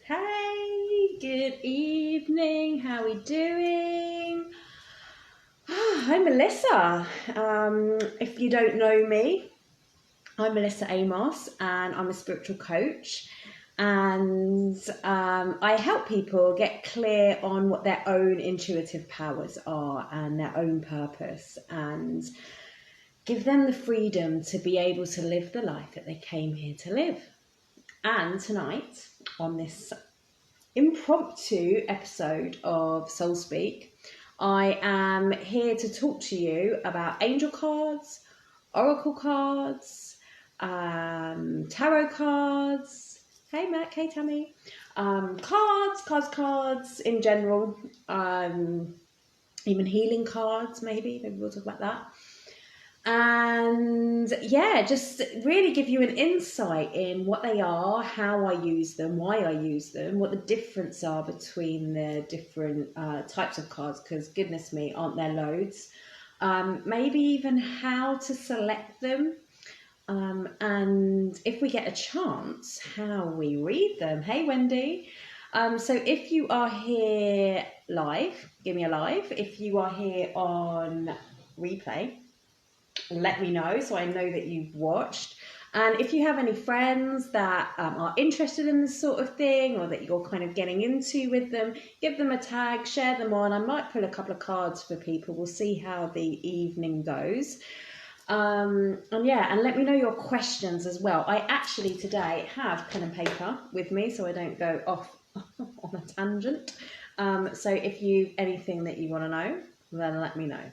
Hey, good evening. How are we doing? I'm Melissa. If you don't know me, I'm Melissa Amos and I'm a spiritual coach. And I help people get clear on what their own intuitive powers are and their own purpose and give them the freedom to be able to live the life that they came here to live. And tonight, on this impromptu episode of Soul Speak, I am here to talk to you about angel cards, oracle cards, tarot cards. Hey Mac, hey Tammy. Cards in general. Even healing cards, maybe we'll talk about that. And yeah, just really give you an insight in what they are, how I use them, why I use them, what the difference are between the different types of cards, because goodness me, aren't there loads? Maybe even how to select them, and if we get a chance, how we read them. Hey Wendy. So if you are here live, give me a live. If you are here on replay, let me know so I know that you've watched. And if you have any friends that are interested in this sort of thing or that you're kind of getting into with them, give them a tag, share them on. I might pull a couple of cards for people. We'll see how the evening goes. And let me know your questions as well. I actually today have pen and paper with me so I don't go off on a tangent. So if you anything that you want to know, then let me know.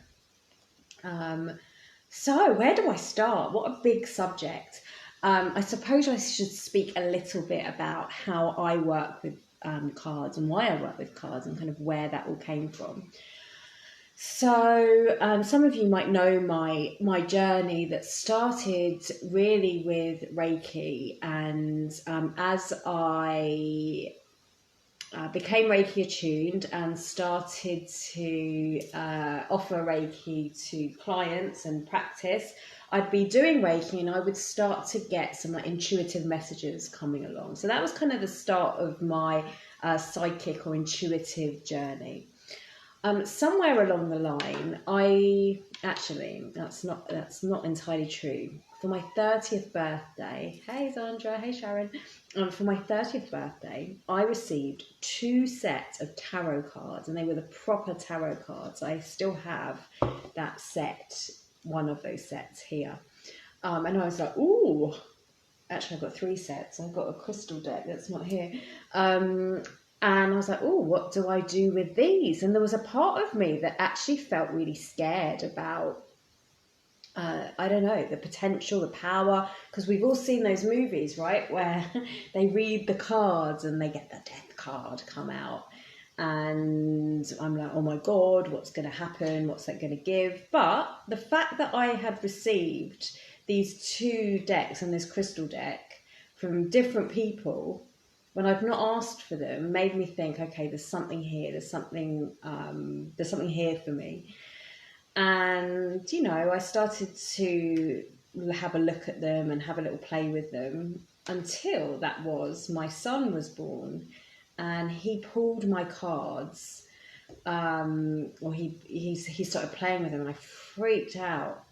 So where do I start? What a big subject. I suppose I should speak a little bit about how I work with cards and why I work with cards and kind of where that all came from. So some of you might know my journey that started really with Reiki, and as I became Reiki attuned and started to offer Reiki to clients and practice, I'd be doing Reiki and I would start to get some intuitive messages coming along. So that was kind of the start of my psychic or intuitive journey. Somewhere along the line, that's not entirely true. For my 30th birthday, hey Zandra, hey Sharon, for my 30th birthday, I received 2 sets of tarot cards, and they were the proper tarot cards. I still have that set, one of those sets here. And I was like, ooh, actually I've got 3 sets. I've got a crystal deck that's not here. And I was like, oh, what do I do with these? And there was a part of me that actually felt really scared about, I don't know, the potential, the power, because we've all seen those movies, right, where they read the cards and they get the death card come out. And I'm like, oh my God, what's going to happen? What's that going to give? But the fact that I had received these 2 decks and this crystal deck from different people, when I've not asked for them, made me think, okay, there's something here, there's something here for me. And, I started to have a look at them and have a little play with them until my son was born, and he pulled my cards, he started playing with them, and I freaked out.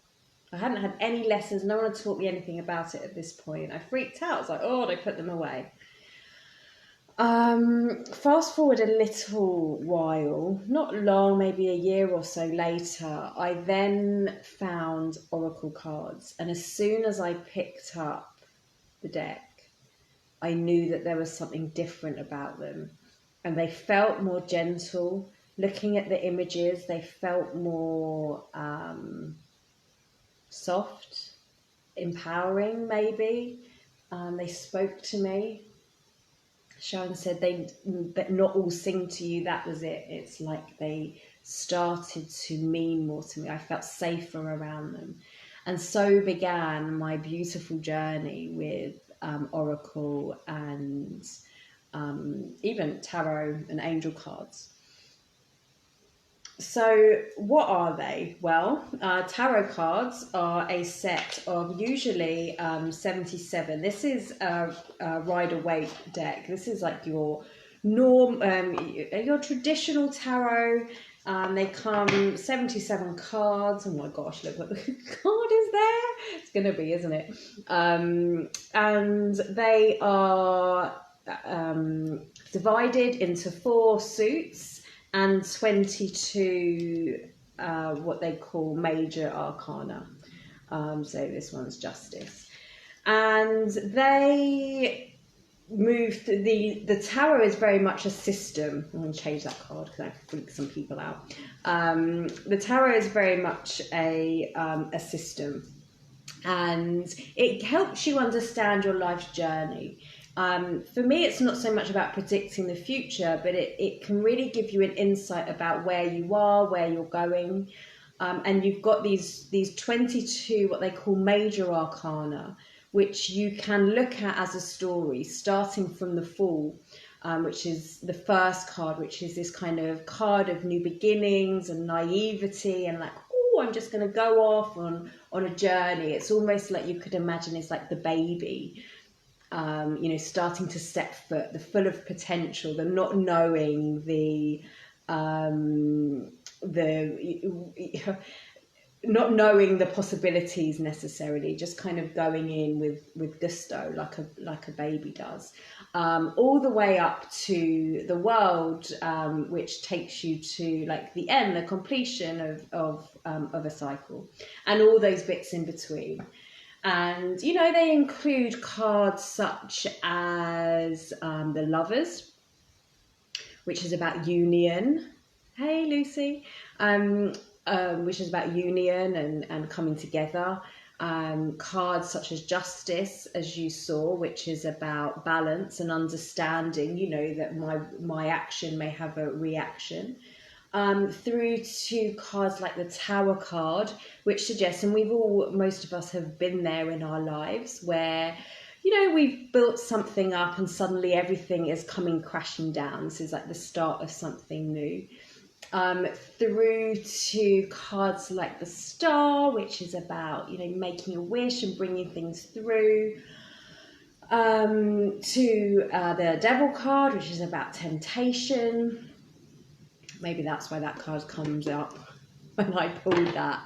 I hadn't had any lessons, no one had taught me anything about it at this point. I freaked out. I was like, oh, they put them away. Fast forward a little while, not long, maybe a year or so later, I then found oracle cards, and as soon as I picked up the deck, I knew that there was something different about them, and they felt more gentle. Looking at the images, they felt more soft, empowering maybe. They spoke to me. Sharon said but not all sing to you. That was it. It's like they started to mean more to me. I felt safer around them. And so began my beautiful journey with oracle and even tarot and angel cards. So what are they? Well, tarot cards are a set of usually 77. This is a Rider-Waite deck. This is like your your traditional tarot. They come 77 cards. Oh my gosh, look what the card is there. It's going to be, isn't it? And they are divided into 4 suits and 22 what they call major arcana. So this one's justice. And they move the tarot is very much a system. I'm going to change that card because I freak some people out. The tarot is very much a system, and it helps you understand your life's journey. For me, it's not so much about predicting the future, but it can really give you an insight about where you are, where you're going. And you've got these 22 what they call major arcana, which you can look at as a story, starting from the Fool, which is the first card, which is this kind of card of new beginnings and naivety and like, oh, I'm just going to go off on a journey. It's almost like you could imagine it's like the baby, starting to step foot, the full of potential, the not knowing, not knowing the possibilities necessarily, just kind of going in with gusto, like a baby does, all the way up to the world, which takes you to like the end, the completion of a cycle, and all those bits in between. And they include cards such as the Lovers, which is about union. Hey, Lucy. Which is about union and coming together. Cards such as Justice, as you saw, which is about balance and understanding, that my action may have a reaction. Through to cards like the Tower card, which suggests, and most of us have been there in our lives, where we've built something up and suddenly everything is coming crashing down. This is like the start of something new. Through to cards like the Star, which is about making a wish and bringing things through, to the Devil card, which is about temptation. Maybe that's why that card comes up when I pulled that,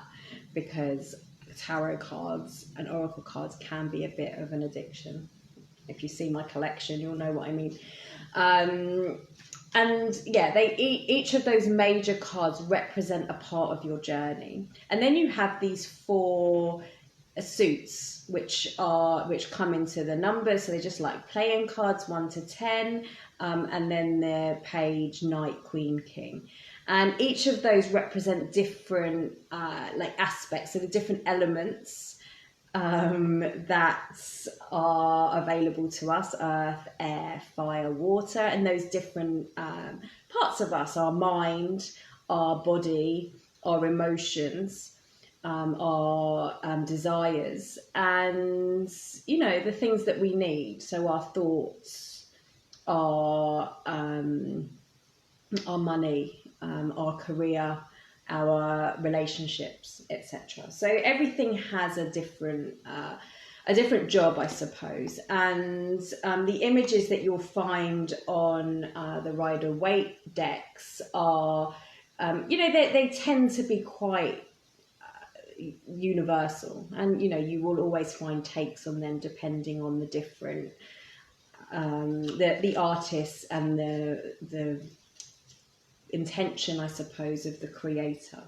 because tarot cards and oracle cards can be a bit of an addiction. If you see my collection, you'll know what I mean. And yeah, each of those major cards represent a part of your journey. And then you have these 4 suits, which come into the numbers. So they're just like playing cards 1 to 10, and then their page, Knight, Queen, King. And each of those represent different aspects, so the different elements that are available to us: earth, air, fire, water, and those different parts of us, our mind, our body, our emotions, our desires, and the things that we need. So our thoughts, our money, our career, our relationships, etc. So everything has a different job, I suppose. And the images that you'll find on the Rider-Waite decks are, they tend to be quite universal, and you will always find takes on them depending on the different the artists and the intention, I suppose, of the creator.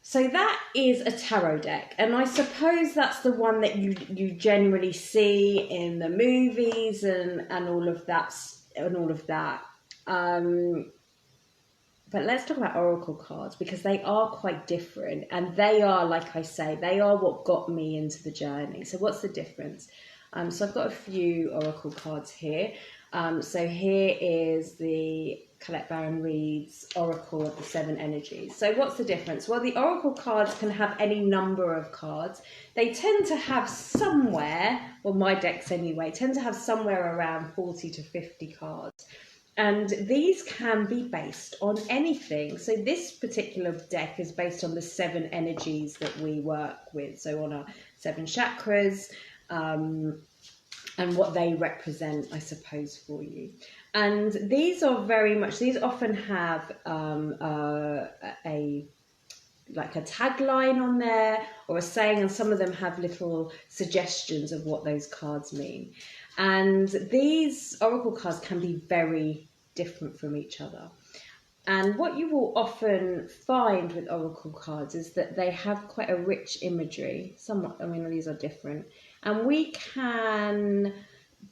So that is a tarot deck, and I suppose that's the one that you generally see in the movies and all of that. But let's talk about oracle cards, because they are quite different, and they are, like I say, they are what got me into the journey. So what's the difference? So I've got a few oracle cards here. So here is the Colette Baron Reid's Oracle of the 7 Energies. So what's the difference? Well, the Oracle cards can have any number of cards. They tend to have somewhere, well, my decks anyway, tend to have somewhere around 40 to 50 cards. And these can be based on anything. So this particular deck is based on the 7 energies that we work with. So on our 7 chakras, and what they represent, I suppose, for you. And these are these often have a like a tagline on there or a saying, and some of them have little suggestions of what those cards mean. And these oracle cards can be very different from each other. And what you will often find with oracle cards is that they have quite a rich imagery. Somewhat, I mean, these are different. And we can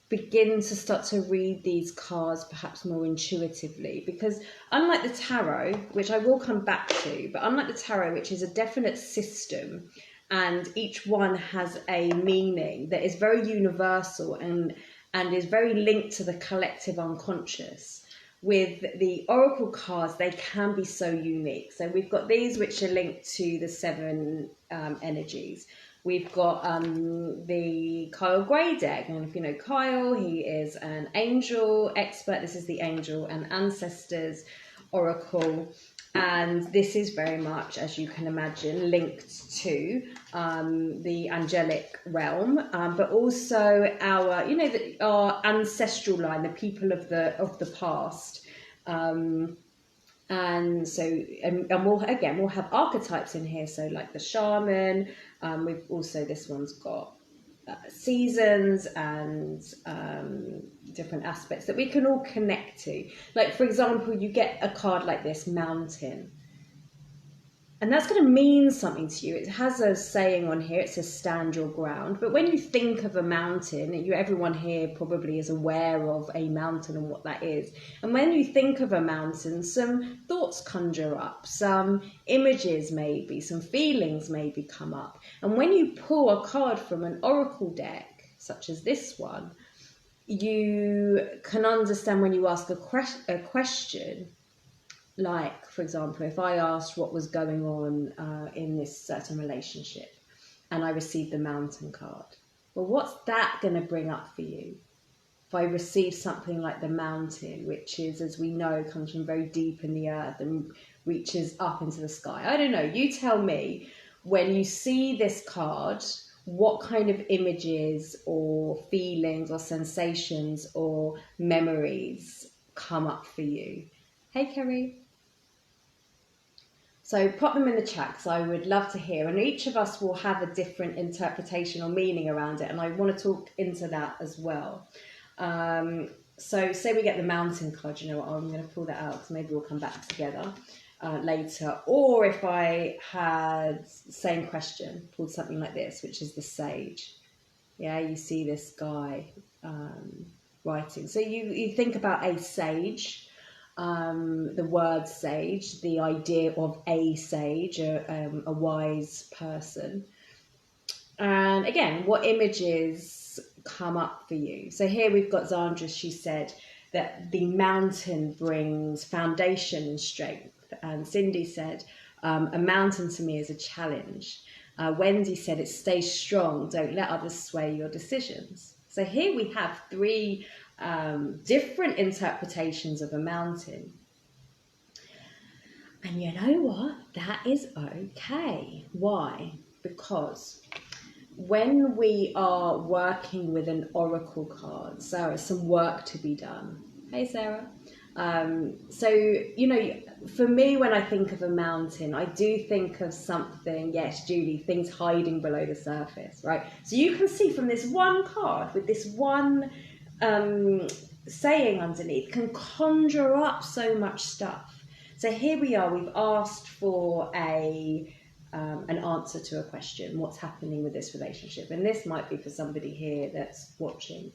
begin to start to read these cards perhaps more intuitively, because unlike the tarot, which I will come back to, but unlike the tarot, which is a definite system and each one has a meaning that is very universal and is very linked to the collective unconscious, with the oracle cards, they can be so unique. So we've got these which are linked to the 7 energies. We've got the Kyle Gray deck, and if you know Kyle, he is an angel expert. This is the Angel and Ancestors Oracle, and this is very much, as you can imagine, linked to the angelic realm, but also our, our ancestral line, the people of the past. And so, and we'll have archetypes in here. So like the shaman, we've also, this one's got seasons and different aspects that we can all connect to. Like, for example, you get a card like this, mountain. And that's going to mean something to you. It has a saying on here, it says stand your ground. But when you think of a mountain, everyone here probably is aware of a mountain and what that is. And when you think of a mountain, some thoughts conjure up, some images maybe, some feelings maybe come up. And when you pull a card from an oracle deck, such as this one, you can understand when you ask a question. Like, for example, if I asked what was going on in this certain relationship and I received the mountain card, well, what's that going to bring up for you? If I receive something like the mountain, which is, as we know, comes from very deep in the earth and reaches up into the sky. I don't know. You tell me, when you see this card, what kind of images or feelings or sensations or memories come up for you? Hey, Kerry. So pop them in the chat, because I would love to hear. And each of us will have a different interpretation or meaning around it. And I want to talk into that as well. So say we get the mountain card, you know what, I'm going to pull that out because maybe we'll come back together later. Or if I had same question, pulled something like this, which is the sage. Yeah, you see this guy writing. So you think about a sage. The word sage, the idea of a sage, a wise person. And again, what images come up for you? So here we've got Zandra. She said that the mountain brings foundation and strength. And Cindy said, a mountain to me is a challenge. Wendy said, it stays strong. Don't let others sway your decisions. So here we have 3 different interpretations of a mountain. And you know what? That is okay. Why? Because when we are working with an oracle card, Sarah, some work to be done. Hey, Sarah. So, for me, when I think of a mountain, I do think of something, yes, Julie, things hiding below the surface, right? So you can see from this one card with this one saying underneath can conjure up so much stuff. So here we are, we've asked for an answer to a question. What's happening with this relationship? And this might be for somebody here that's watching.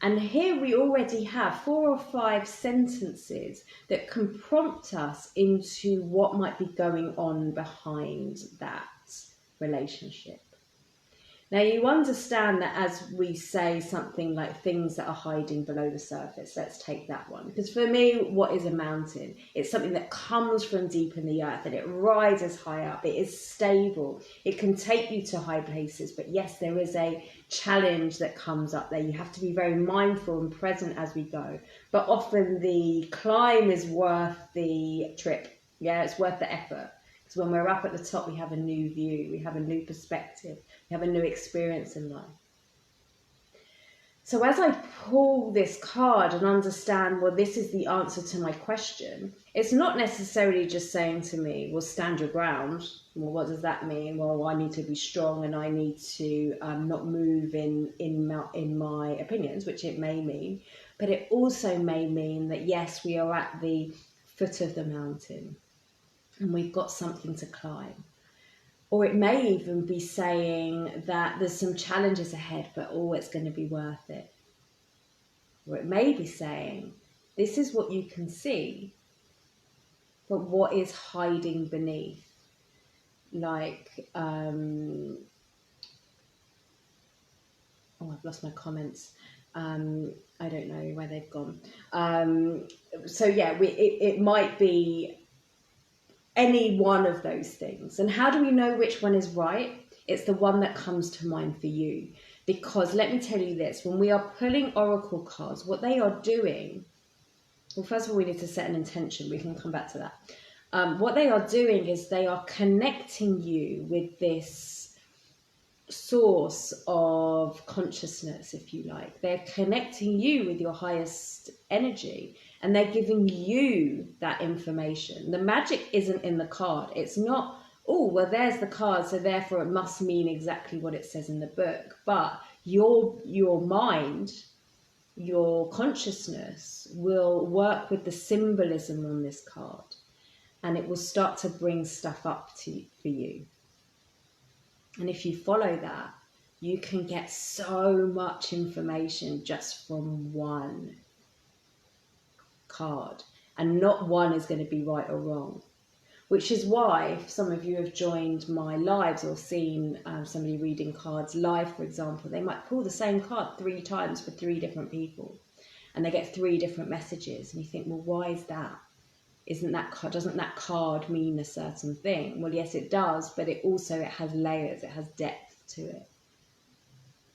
And here we already have 4 or 5 sentences that can prompt us into what might be going on behind that relationship. Now, you understand that as we say something like things that are hiding below the surface, let's take that one. Because for me, what is a mountain? It's something that comes from deep in the earth and it rises high up. It is stable. It can take you to high places. But yes, there is a challenge that comes up there. You have to be very mindful and present as we go. But often the climb is worth the trip. Yeah, it's worth the effort. Because when we're up at the top, we have a new view. We have a new perspective. We have a new experience in life. So as I pull this card and understand, well, this is the answer to my question, it's not necessarily just saying to me, well, stand your ground. Well, what does that mean? Well, I need to be strong and I need to not move in my opinions, which it may mean. But it also may mean that, yes, we are at the foot of the mountain and we've got something to climb. Or it may even be saying that there's some challenges ahead, but it's going to be worth it. Or it may be saying, this is what you can see, but what is hiding beneath? Like, I've lost my comments. I don't know where they've gone. So yeah, it might be any one of those things. And how do we know which one is right? It's the one that comes to mind for you. Because let me tell you this, when we are pulling oracle cards, what they are doing, well, first of all, we need to set an intention. We can come back to that. What they are doing is they are connecting you with this source of consciousness, if you like. They're connecting you with your highest energy. And they're giving you that information. The magic isn't in the card. It's not, oh, well, there's the card, so therefore it must mean exactly what it says in the book. But your mind, your consciousness will work with the symbolism on this card. And it will start to bring stuff up for you. And if you follow that, you can get so much information just from one card, and not one is going to be right or wrong, which is why if some of you have joined my lives or seen somebody reading cards live, for example, they might pull the same card 3 times for 3 different people and they get 3 different messages, and you think, well, why is that? Doesn't that card mean a certain thing? Well, yes, it does, but it has layers, it has depth to it.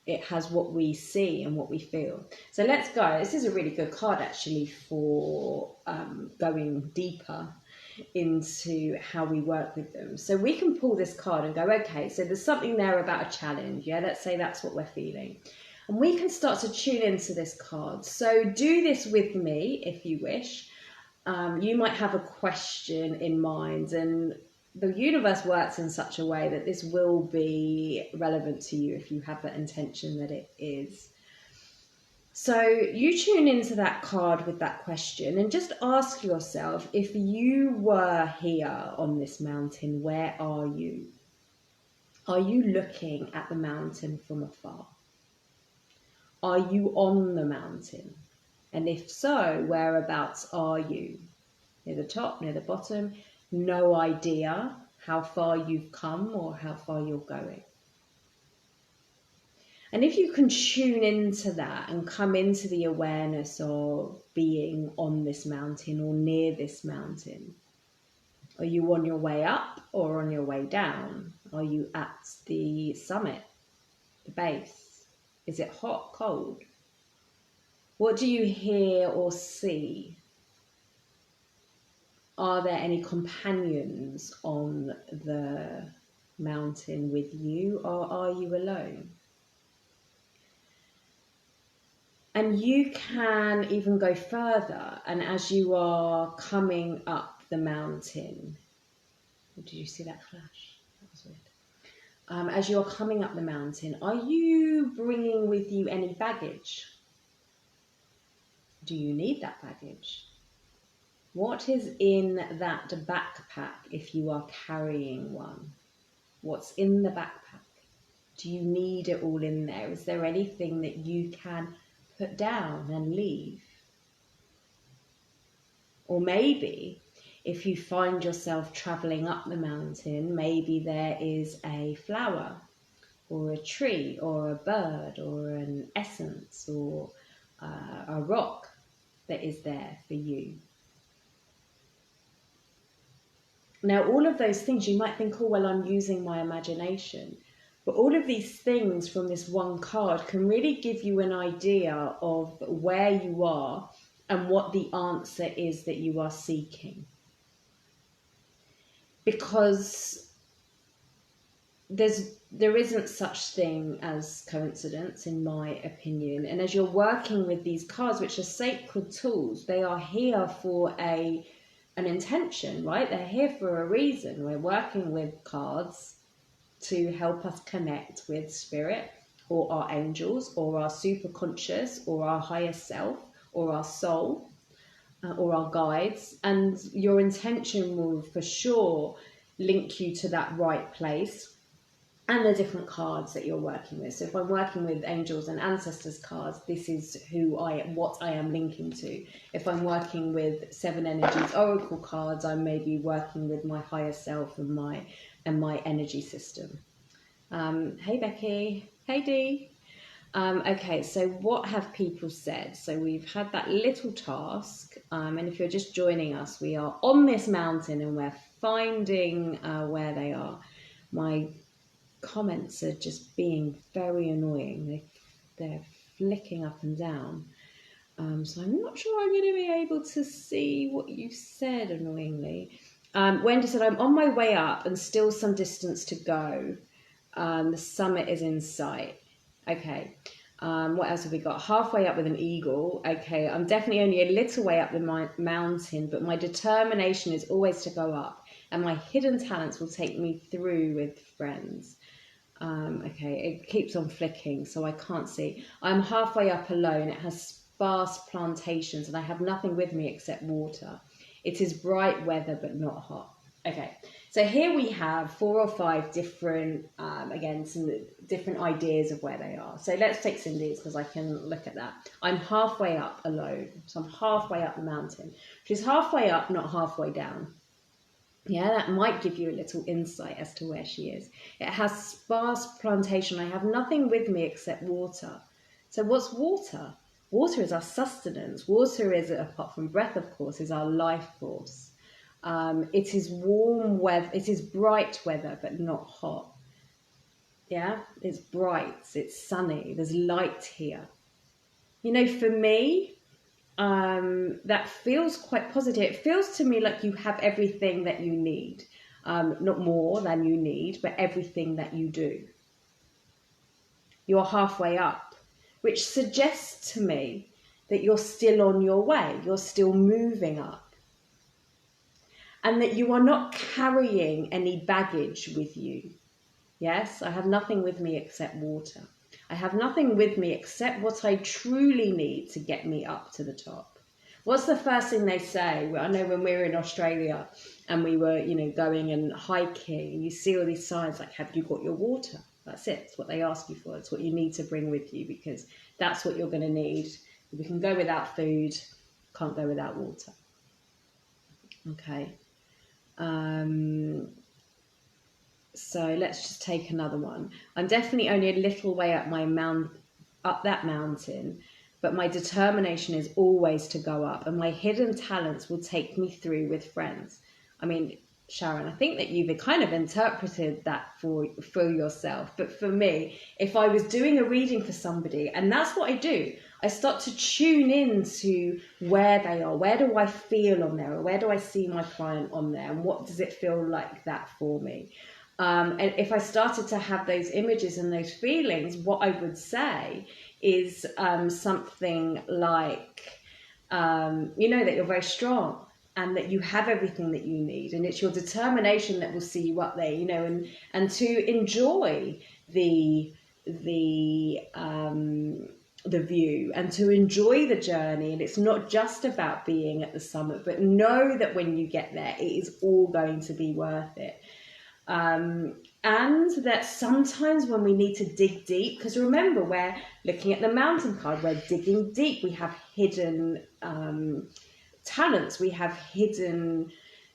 It has what we see and what we feel. So let's go. This is a really good card actually for going deeper into how we work with them. So we can pull this card and go, okay, so there's something there about a challenge. Yeah, let's say that's what we're feeling. And we can start to tune into this card. So do this with me if you wish. You might have a question in mind, and the universe works in such a way that this will be relevant to you if you have that intention that it is. So you tune into that card with that question and just ask yourself, if you were here on this mountain, where are you? Are you looking at the mountain from afar? Are you on the mountain? And if so, whereabouts are you? Near the top, near the bottom? No idea how far you've come or how far you're going. And if you can tune into that and come into the awareness of being on this mountain or near this mountain, are you on your way up or on your way down? Are you at the summit, the base? Is it hot, cold? What do you hear or see? Are there any companions on the mountain with you, or are you alone? And you can even go further, and as you are coming up the mountain, did you see that flash? That was weird. As you're coming up the mountain, are you bringing with you any baggage? Do you need that baggage? What is in that backpack if you are carrying one? What's in the backpack? Do you need it all in there? Is there anything that you can put down and leave? Or maybe if you find yourself traveling up the mountain, maybe there is a flower or a tree, or a bird, or an essence, or a rock that is there for you. Now, all of those things, you might think, oh, well, I'm using my imagination. But all of these things from this one card can really give you an idea of where you are and what the answer is that you are seeking. Because there isn't such thing as coincidence, in my opinion. And as you're working with these cards, which are sacred tools, they are here for an intention, right? They're here for a reason. We're working with cards to help us connect with spirit, or our angels, or our superconscious, or our higher self, or our soul, or our guides. And your intention will for sure link you to that right place and the different cards that you're working with. So if I'm working with angels and ancestors cards, this is what I am linking to. If I'm working with Seven Energies Oracle cards, I may be working with my higher self and my energy system. Hey Becky, hey Dee. Okay, so what have people said? So we've had that little task, and if you're just joining us, we are on this mountain and we're finding where they are. My comments are just being very annoying. They're flicking up and down. So I'm not sure I'm going to be able to see what you said, annoyingly. Wendy said, I'm on my way up and still some distance to go. The summit is in sight. Okay. What else have we got? Halfway up with an eagle. Okay. I'm definitely only a little way up the mountain, but my determination is always to go up, and my hidden talents will take me through with friends. Okay, it keeps on flicking, so I can't see. I'm halfway up alone. It has sparse plantations, and I have nothing with me except water. It is bright weather, but not hot. Okay, so here we have 4 or 5 different, again, some different ideas of where they are. So let's take Cindy's, because I can look at that. I'm halfway up alone, so I'm halfway up the mountain. She's halfway up, not halfway down. Yeah, that might give you a little insight as to where she is. It has sparse plantation. I have nothing with me except water. So what's water? Water is our sustenance. Water is, apart from breath, of course, is our life force. It is warm weather. It is bright weather, but not hot. Yeah, it's bright. It's sunny. There's light here. You know, for me, that feels quite positive. It feels to me like you have everything that you need, not more than you need, but everything that you do. You're halfway up, which suggests to me that you're still on your way, you're still moving up, and that you are not carrying any baggage with you. Yes, I have nothing with me except water. I have nothing with me except what I truly need to get me up to the top. What's the first thing they say? Well, I know when we were in Australia and we were, going and hiking, you see all these signs like, have you got your water? That's it. It's what they ask you for. It's what you need to bring with you, because that's what you're going to need. We can go without food, can't go without water. Okay. So let's just take another one. I'm definitely only a little way up up that mountain, but my determination is always to go up, and my hidden talents will take me through with friends. I mean, Sharon, I think that you've kind of interpreted that for yourself. But for me, if I was doing a reading for somebody, and that's what I do, I start to tune in to where they are. Where do I feel on there? Or where do I see my client on there? And what does it feel like that for me? And if I started to have those images and those feelings, what I would say is something like, that you're very strong and that you have everything that you need, and it's your determination that will see you up there, and to enjoy the view and to enjoy the journey. And it's not just about being at the summit, but know that when you get there, it is all going to be worth it. And that sometimes when we need to dig deep, because remember, we're looking at the mountain card, we're digging deep, we have hidden talents, we have hidden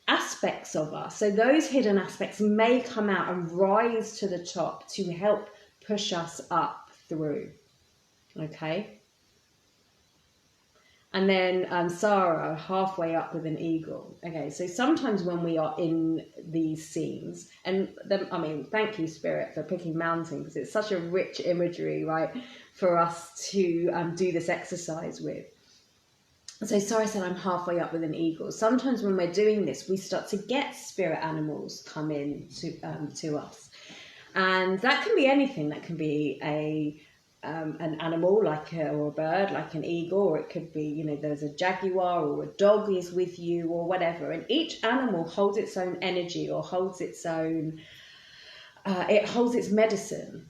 aspects of us. So those hidden aspects may come out and rise to the top to help push us up through. Okay. And then Sarah, halfway up with an eagle. Okay, so sometimes when we are in these scenes, and then, I mean, thank you, Spirit, for picking mountain, because it's such a rich imagery, right, for us to do this exercise with. So Sarah said, I'm halfway up with an eagle. Sometimes when we're doing this, we start to get spirit animals come in to us. And that can be anything. That can be an animal or a bird like an eagle, or it could be, you know, there's a jaguar or a dog is with you or whatever, and each animal holds its own energy or holds its own it holds its medicine.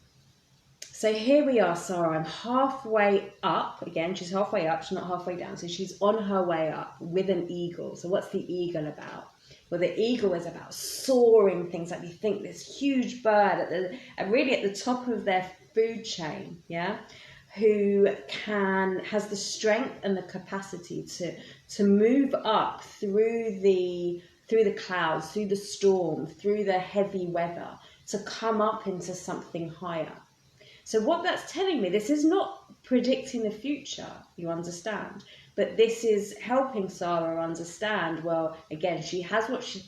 So here we are, Sarah, I'm halfway up. Again, she's halfway up, she's not halfway down, so she's on her way up with an eagle. So what's the eagle about? Well, the eagle is about soaring things, like you think this huge bird really at the top of their food chain, yeah, who has the strength and the capacity to move up through the clouds, through the storm, through the heavy weather, to come up into something higher. So what that's telling me, this is not predicting the future, you understand, but this is helping Sarah understand, well, again, she has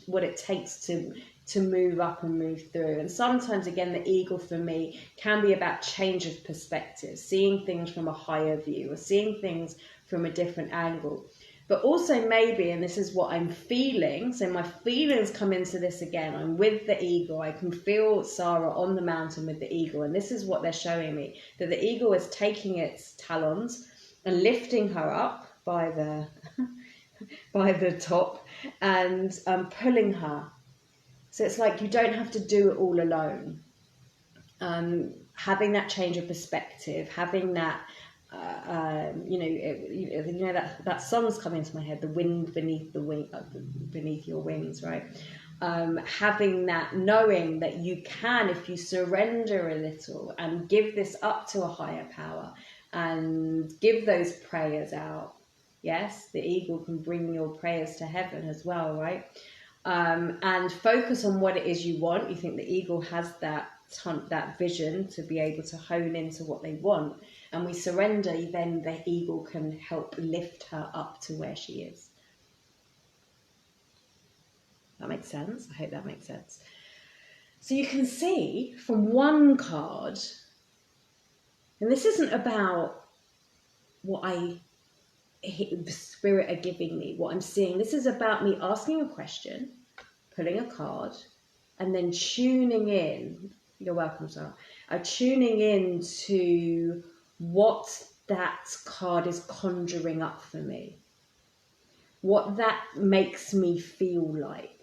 what it takes to move up and move through. And sometimes, again, the eagle for me can be about change of perspective, seeing things from a higher view or seeing things from a different angle. But also maybe, and this is what I'm feeling, so my feelings come into this again, I'm with the eagle, I can feel Sarah on the mountain with the eagle, and this is what they're showing me, that the eagle is taking its talons and lifting her up by the by the top and pulling her. So it's like you don't have to do it all alone. Having that change of perspective, having that, that song's come into my head, the wind beneath beneath your wings, right? Having that, knowing that you can, if you surrender a little and give this up to a higher power and give those prayers out. Yes, the eagle can bring your prayers to heaven as well, right? And focus on what it is you want. You think the eagle has that vision to be able to hone into what they want, and we surrender, then the eagle can help lift her up to where she is. That makes sense? I hope that makes sense. So you can see from one card, and this isn't about what the spirit are giving me, what I'm seeing. This is about me asking a question, pulling a card, and then tuning in. You're welcome, Sarah. Tuning in to what that card is conjuring up for me, what that makes me feel like.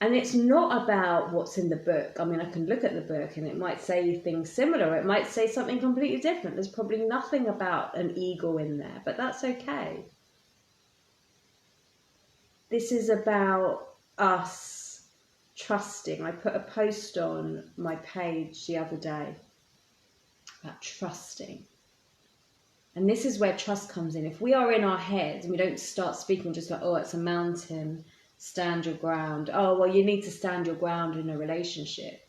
And it's not about what's in the book. I mean, I can look at the book and it might say things similar. It might say something completely different. There's probably nothing about an eagle in there, but that's okay. This is about us trusting. I put a post on my page the other day about trusting. And this is where trust comes in. If we are in our heads and we don't start speaking just like, oh, it's a mountain, stand your ground. Oh, well, you need to stand your ground in a relationship.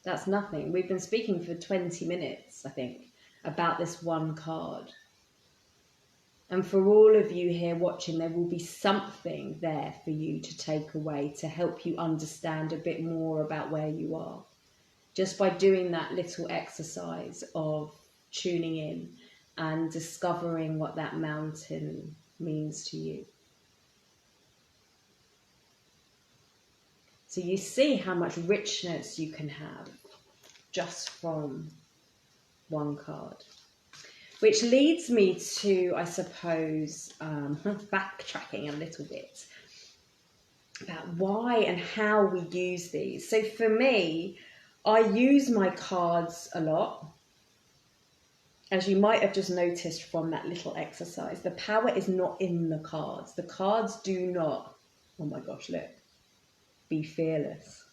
That's nothing. We've been speaking for 20 minutes, I think, about this one card. And for all of you here watching, there will be something there for you to take away to help you understand a bit more about where you are. Just by doing that little exercise of tuning in and discovering what that mountain means to you. So you see how much richness you can have just from one card. Which leads me to, I suppose, backtracking a little bit about why and how we use these. So for me, I use my cards a lot. As you might have just noticed from that little exercise, the power is not in the cards. The cards do not, oh my gosh, look, be fearless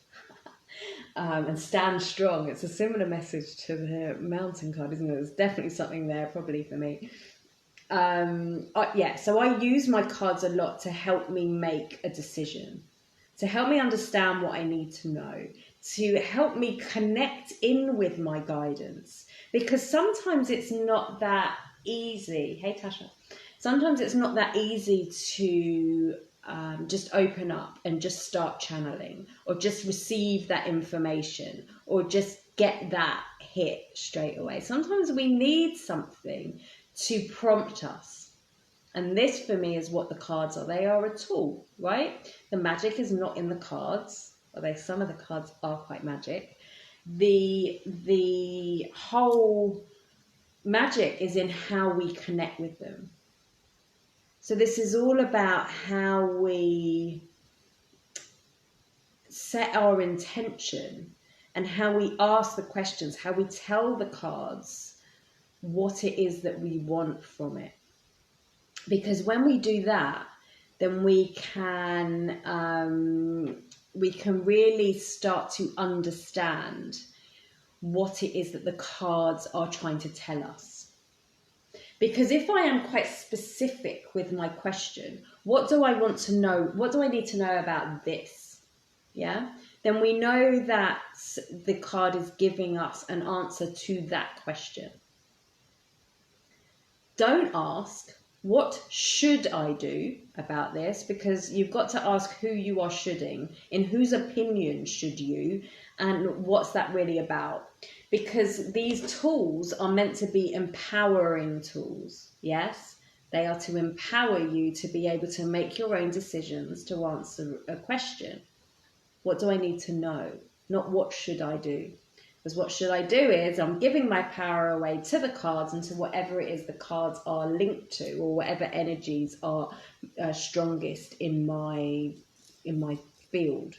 and stand strong. It's a similar message to the mountain card, isn't it? There's definitely something there, probably for me. So I use my cards a lot to help me make a decision, to help me understand what I need to know, to help me connect in with my guidance, because sometimes it's not that easy. Hey Tasha, sometimes it's not that easy to just open up and just start channeling, or just receive that information, or just get that hit straight away. Sometimes we need something to prompt us. And this for me is what the cards are. They are a tool, right? The magic is not in the cards, although some of the cards are quite magic. The whole magic is in how we connect with them. So this is all about how we set our intention and how we ask the questions, how we tell the cards what it is that we want from it. Because when we do that, then we can really start to understand what it is that the cards are trying to tell us. Because if I am quite specific with my question, what do I want to know? What do I need to know about this? Yeah, then we know that the card is giving us an answer to that question. Don't ask, what should I do about this? Because you've got to ask who you are shoulding, in whose opinion should you, and what's that really about? Because these tools are meant to be empowering tools. Yes, they are to empower you to be able to make your own decisions, to answer a question. What do I need to know? Not what should I do? Because what should I do is I'm giving my power away to the cards and to whatever it is the cards are linked to, or whatever energies are strongest in my field.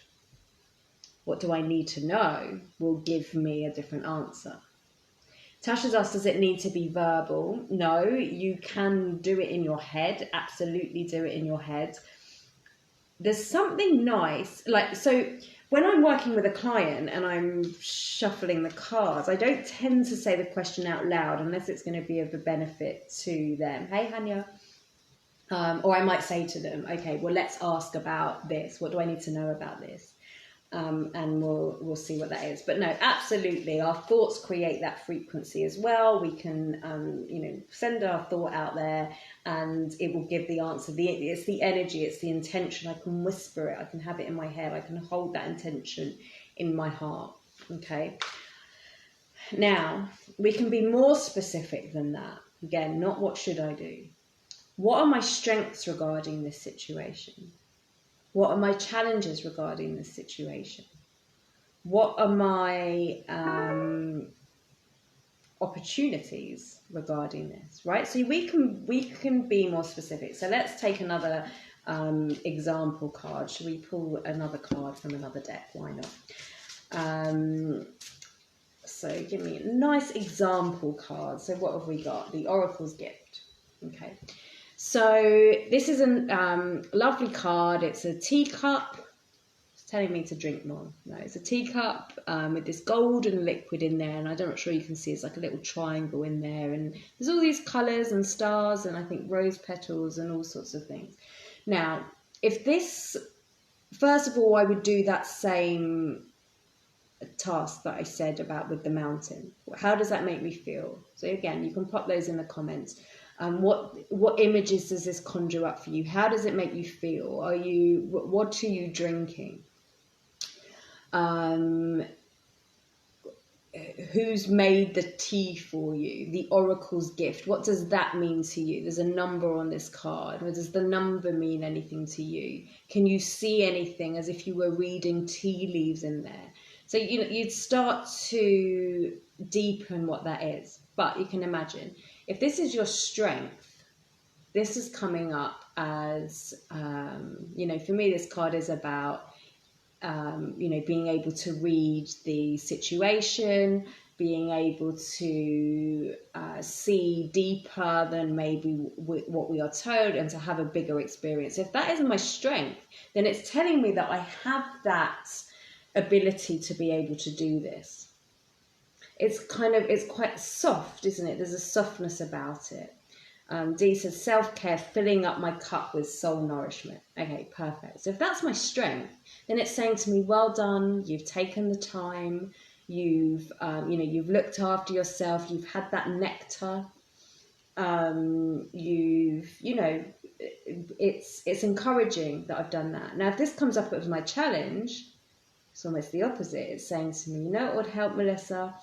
What do I need to know will give me a different answer. Tasha's asked, does it need to be verbal? No, you can do it in your head. Absolutely do it in your head. There's something nice, like, so when I'm working with a client and I'm shuffling the cards, I don't tend to say the question out loud unless it's going to be of a benefit to them. Hey, Hanya. Or I might say to them, okay, well, let's ask about this. What do I need to know about this? And we'll see what that is. But no, absolutely, our thoughts create that frequency as well. We can, send our thought out there, and it will give the answer. It's the energy, it's the intention. I can whisper it, I can have it in my head, I can hold that intention in my heart. Okay. Now, we can be more specific than that. Again, not what should I do? What are my strengths regarding this situation? What are my challenges regarding this situation? What are my opportunities regarding this, right? So we can be more specific. So let's take another example card. Should we pull another card from another deck? Why not? So give me a nice example card. So what have we got? The Oracle's Gift. Okay. So this is a lovely card. It's a teacup. It's telling me to drink more. No, it's a teacup with this golden liquid in there, and I'm not sure you can see, it's like a little triangle in there, and there's all these colours and stars, and I think rose petals and all sorts of things. Now, if this, first of all, I would do that same task that I said about with the mountain. How does that make me feel? So again, you can pop those in the comments. What images does this conjure up for you? How does it make you feel? What are you drinking? Who's made the tea for you? The Oracle's Gift. What does that mean to you? There's a number on this card. Or does the number mean anything to you? Can you see anything as if you were reading tea leaves in there? So you'd start to deepen what that is. But you can imagine, if this is your strength, this is coming up as, for me, this card is about, being able to read the situation, being able to see deeper than maybe what we are told, and to have a bigger experience. If that is my strength, then it's telling me that I have that ability to be able to do this. It's quite soft, isn't it? There's a softness about it. D says self-care, filling up my cup with soul nourishment. Okay, perfect. So if that's my strength, then it's saying to me, well done, you've taken the time, you've you've looked after yourself, you've had that nectar, it's encouraging that I've done that. Now if this comes up as my challenge, it's almost the opposite. It's saying to me, what would help, Melissa,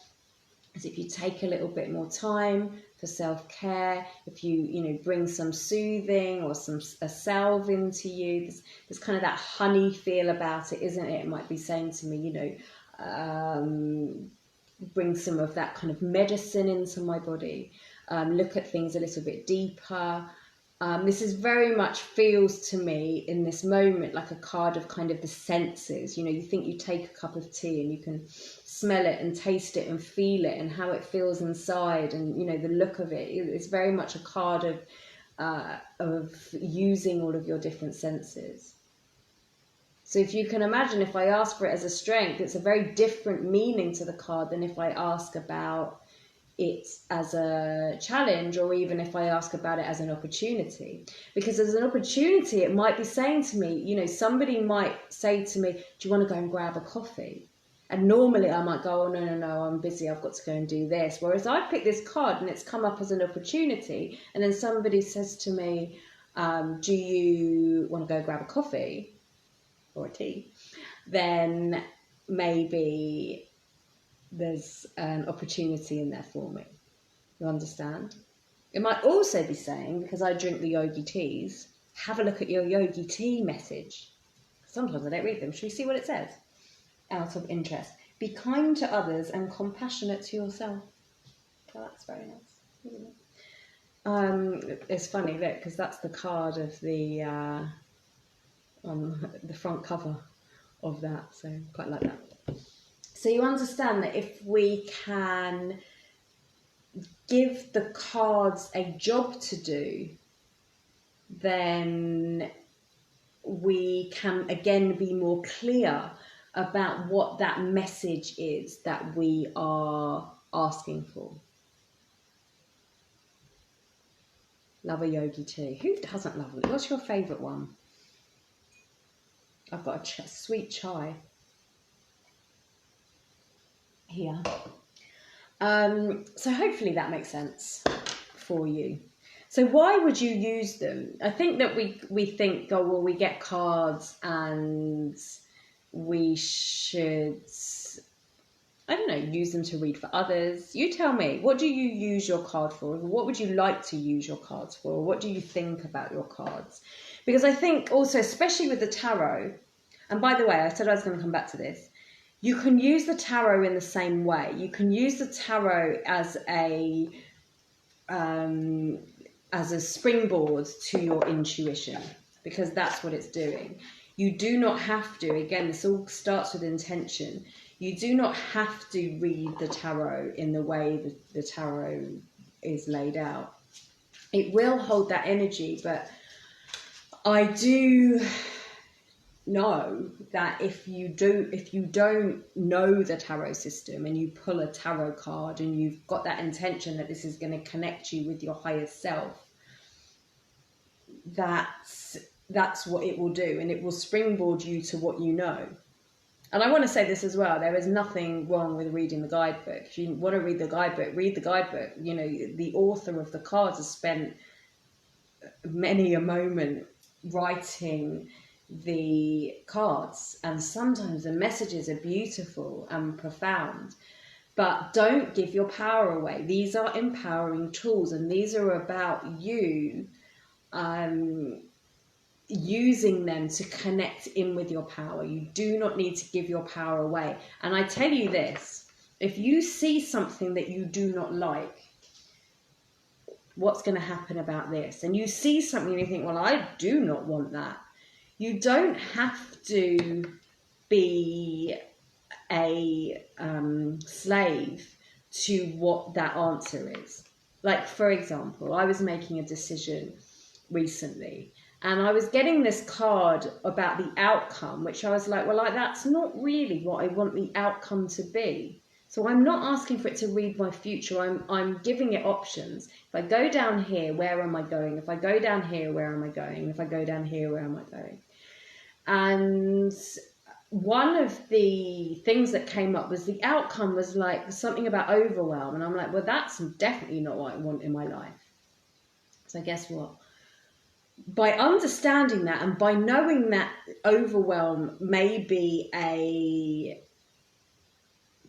is if you take a little bit more time for self-care, if you bring some soothing or a salve into you. There's kind of that honey feel about it, isn't it? It might be saying to me, bring some of that kind of medicine into my body, look at things a little bit deeper. This is very much feels to me in this moment like a card of kind of the senses. You think you take a cup of tea and you can smell it and taste it and feel it and how it feels inside, and the look of it. It's very much a card of using all of your different senses. So if you can imagine, if I ask for it as a strength, it's a very different meaning to the card than if I ask about it as a challenge, or even if I ask about it as an opportunity. Because as an opportunity, it might be saying to me, somebody might say to me, do you want to go and grab a coffee? And normally I might go, oh, no, I'm busy, I've got to go and do this. Whereas I pick this card and it's come up as an opportunity, and then somebody says to me, do you want to go grab a coffee or a tea? Then maybe there's an opportunity in there for me. You understand? It might also be saying, because I drink the yogi teas, have a look at your yogi tea message. Sometimes I don't read them. Should we see what it says? Out of interest. Be kind to others and compassionate to yourself. Oh, that's very nice, isn't it? It's funny, look, because that's the card of the on the front cover of that. So quite like that. So you understand that if we can give the cards a job to do, then we can again be more clear about what that message is that we are asking for. Love a yogi tea. Who doesn't love it? What's your favourite one? I've got a sweet chai here. So hopefully that makes sense for you. So why would you use them? I think that we think, oh, well, we get cards and we should, I don't know, use them to read for others. You tell me, what do you use your card for? What would you like to use your cards for? What do you think about your cards? Because I think also, especially with the tarot, and by the way, I said I was going to come back to this, you can use the tarot in the same way. You can use the tarot as a springboard to your intuition, because that's what it's doing. You do not have to, again, this all starts with intention. You do not have to read the tarot in the way that the tarot is laid out. It will hold that energy, but I do know that if you don't know the tarot system and you pull a tarot card and you've got that intention that this is going to connect you with your higher self, that's what it will do, and it will springboard you to what you know. And I want to say this as well, there is nothing wrong with reading the guidebook. If you want to read the guidebook, read the guidebook. The author of the cards has spent many a moment writing the cards, and sometimes the messages are beautiful and profound, but don't give your power away. These are empowering tools, and these are about you using them to connect in with your power. You do not need to give your power away. And I tell you this, if you see something that you do not like, what's going to happen about this? And you see something and you think, well, I do not want that. You don't have to be a slave to what that answer is. Like, for example, I was making a decision recently and I was getting this card about the outcome, which I was like, well, that's not really what I want the outcome to be. So I'm not asking for it to read my future. I'm giving it options. If I go down here, where am I going? If I go down here, where am I going? If I go down here, where am I going? And one of the things that came up was the outcome was like something about overwhelm. And I'm like, well, that's definitely not what I want in my life. So guess what? By understanding that and by knowing that overwhelm may be a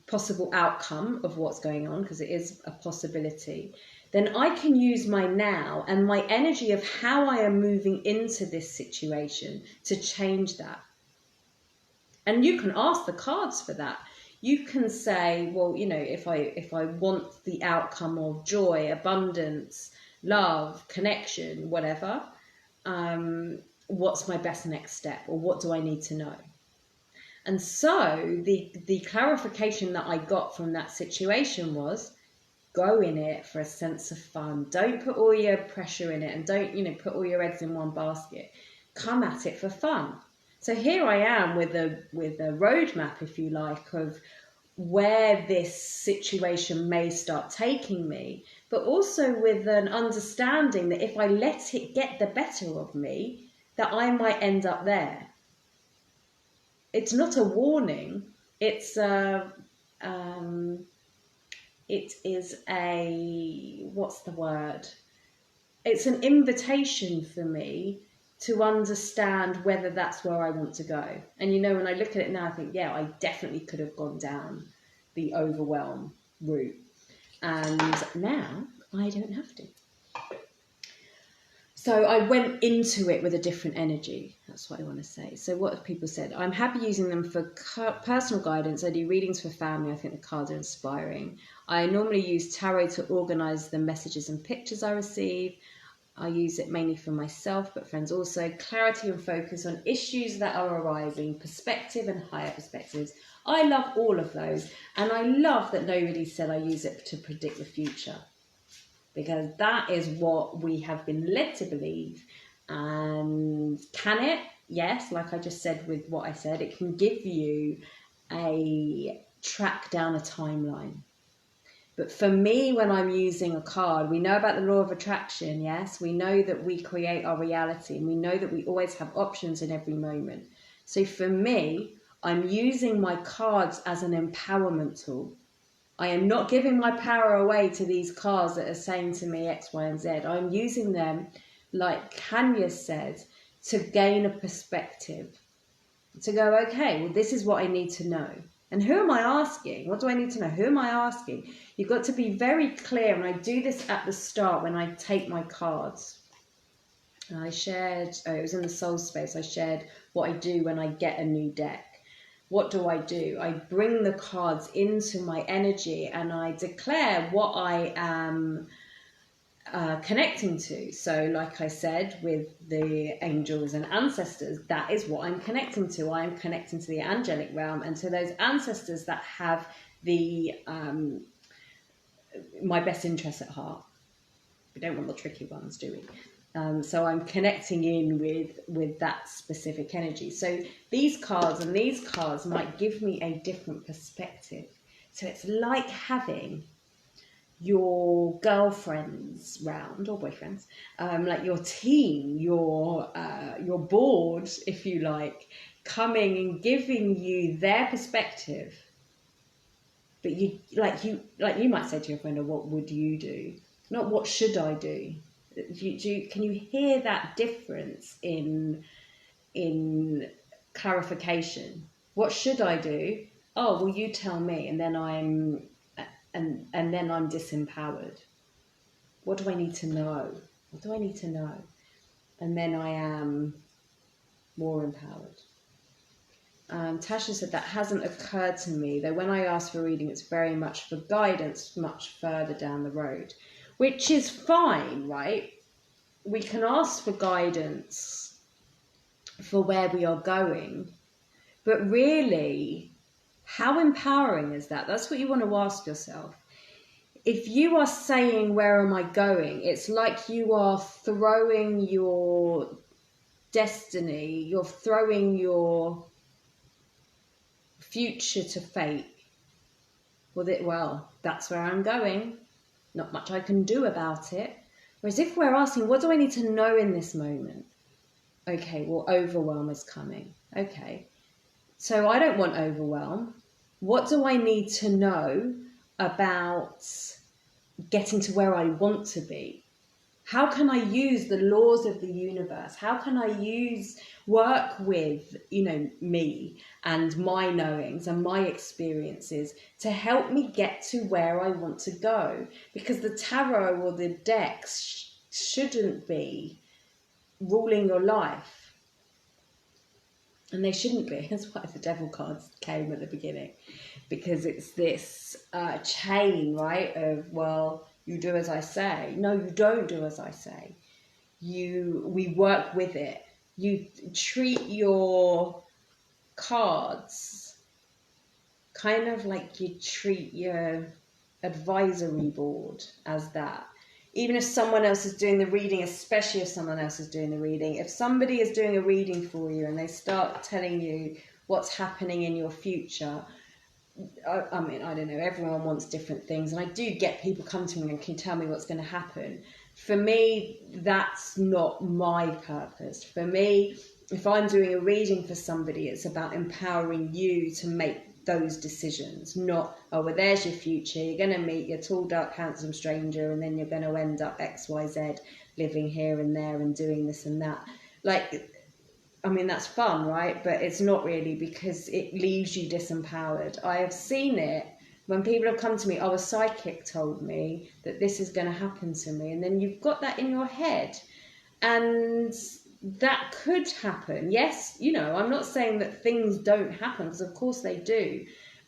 possible outcome of what's going on, because it is a possibility, then I can use my now and my energy of how I am moving into this situation to change that. And you can ask the cards for that. You can say, well, you know, if I want the outcome of joy, abundance, love, connection, whatever, what's my best next step, or what do I need to know? And so the clarification that I got from that situation was, go in it for a sense of fun. Don't put all your pressure in it, and don't, you know, put all your eggs in one basket. Come at it for fun. So here I am with a roadmap, if you like, of where this situation may start taking me, but also with an understanding that if I let it get the better of me, that I might end up there. It's not a warning. It is a, what's the word? It's an invitation for me to understand whether that's where I want to go. And you know, when I look at it now, I think, yeah, I definitely could have gone down the overwhelm route. And now I don't have to. So I went into it with a different energy. That's what I want to say. So what have people said? I'm happy using them for personal guidance. I do readings for family. I think the cards are inspiring. I normally use tarot to organise the messages and pictures I receive. I use it mainly for myself, but friends also. Clarity and focus on issues that are arising, perspective and higher perspectives. I love all of those. And I love that nobody said I use it to predict the future, because that is what we have been led to believe. And can it? Yes, like I just said with what I said, it can give you a track down a timeline. But for me, when I'm using a card, we know about the law of attraction, yes? We know that we create our reality, and we know that we always have options in every moment. So for me, I'm using my cards as an empowerment tool. I am not giving my power away to these cards that are saying to me X, Y, and Z. I'm using them, like Kanya said, to gain a perspective. To go, okay, well, this is what I need to know. And who am I asking? What do I need to know? Who am I asking? You've got to be very clear, and I do this at the start when I take my cards. And I shared, it was in the soul space, I shared what I do when I get a new deck. What do? I bring the cards into my energy and I declare what I am connecting to. So like I said, with the angels and ancestors, that is what I'm connecting to. I am connecting to the angelic realm and to those ancestors that have the my best interests at heart. We don't want the tricky ones, do we? So I'm connecting in with that specific energy. So these cards and these cards might give me a different perspective. So it's like having your girlfriends round, or boyfriends, like your team, your board, if you like, coming and giving you their perspective. But you might say to your friend, "Or what would you do?" Not what should I do. Can you hear that difference in clarification? What should I do? Oh, well, you tell me, and then I'm disempowered. What do I need to know? What do I need to know? And then I am more empowered. Tasha said that hasn't occurred to me, though when I ask for reading, it's very much for guidance, much further down the road. Which is fine, right? We can ask for guidance for where we are going, but really, how empowering is that? That's what you want to ask yourself. If you are saying, where am I going? It's like you are throwing your destiny, you're throwing your future to fate. well, that's where I'm going. Not much I can do about it. Whereas if we're asking, what do I need to know in this moment? Okay, well, overwhelm is coming. Okay, so I don't want overwhelm. What do I need to know about getting to where I want to be? How can I use the laws of the universe? How can I work with, me and my knowings and my experiences to help me get to where I want to go? Because the tarot or the decks shouldn't be ruling your life. And they shouldn't be. That's why the devil cards came at the beginning. Because it's this chain, right, of, well, you do as I say. No, you don't do as I say. We work with it. You treat your cards kind of like you treat your advisory board as that. Even if someone else is doing the reading, especially if someone else is doing the reading, if somebody is doing a reading for you and they start telling you what's happening in your future, I mean, I don't know, everyone wants different things. And I do get people come to me and can tell me what's going to happen. For me, that's not my purpose. For me, if I'm doing a reading for somebody, it's about empowering you to make those decisions. Not, oh, well, there's your future. You're going to meet your tall, dark, handsome stranger, and then you're going to end up X, Y, Z, living here and there and doing this and that. Like, I mean, that's fun, right? But it's not really, because it leaves you disempowered. I have seen it when people have come to me, oh, a psychic told me that this is going to happen to me. And then you've got that in your head. And that could happen. Yes, I'm not saying that things don't happen, because of course they do.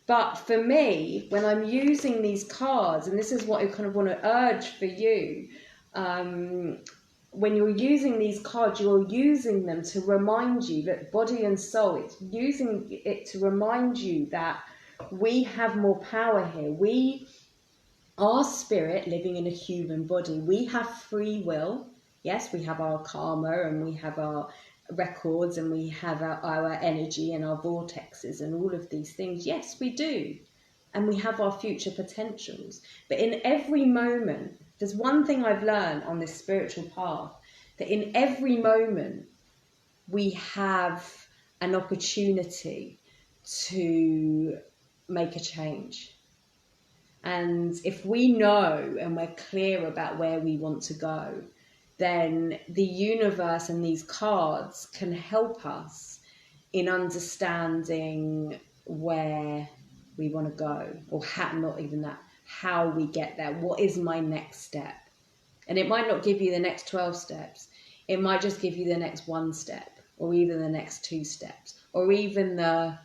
But for me, when I'm using these cards, and this is what I kind of want to urge for you, when you're using these cards, you're using them to remind you that body and soul, it's using it to remind you that we have more power here. We are spirit living in a human body. We have free will. Yes, we have our karma and we have our records and we have our energy and our vortexes and all of these things. Yes, we do. And we have our future potentials. But in every moment, there's one thing I've learned on this spiritual path, that in every moment we have an opportunity to make a change. And if we know and we're clear about where we want to go, then the universe and these cards can help us in understanding where we want to go, or not even that, how we get there. What is my next step? And it might not give you the next 12 steps. It might just give you the next one step, or even the next 2 steps, or even the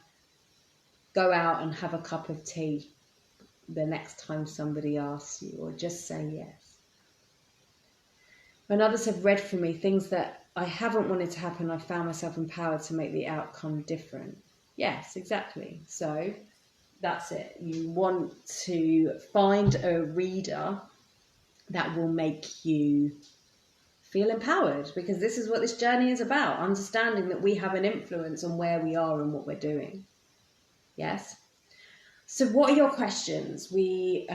go out and have a cup of tea the next time somebody asks you, or just say yes. When others have read for me things that I haven't wanted to happen, I found myself empowered to make the outcome different. Yes, exactly. So that's it. You want to find a reader that will make you feel empowered, because this is what this journey is about, understanding that we have an influence on where we are and what we're doing. Yes? So what are your questions? I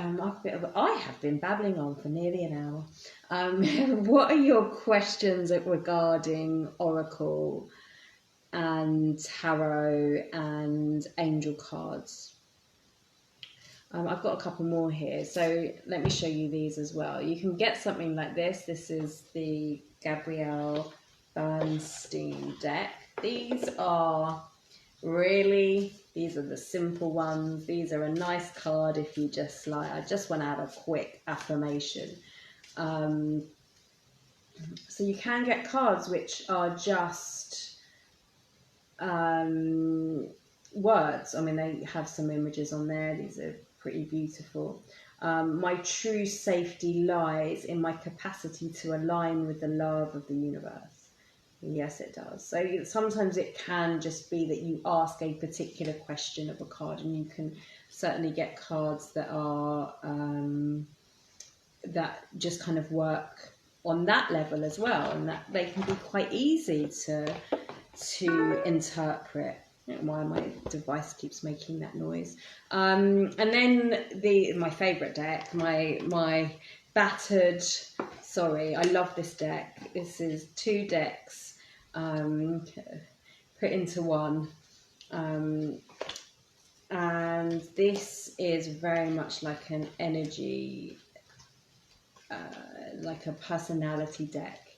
have been babbling on for nearly an hour. What are your questions regarding Oracle and Tarot and Angel cards? I've got a couple more here, so let me show you these as well. You can get something like this. This is the Gabrielle Bernstein deck. These are the simple ones. These are a nice card if you just like, I just want to have a quick affirmation. So you can get cards which are just words. I mean, they have some images on there. These are pretty beautiful. My true safety lies in my capacity to align with the love of the universe. Yes, it does. So sometimes it can just be that you ask a particular question of a card, and you can certainly get cards that are that just kind of work on that level as well, and that they can be quite easy to interpret. I don't know why my device keeps making that noise. And then my favourite deck, my battered. Sorry, I love this deck. This is 2 decks put into one. And this is very much like an energy, like a personality deck,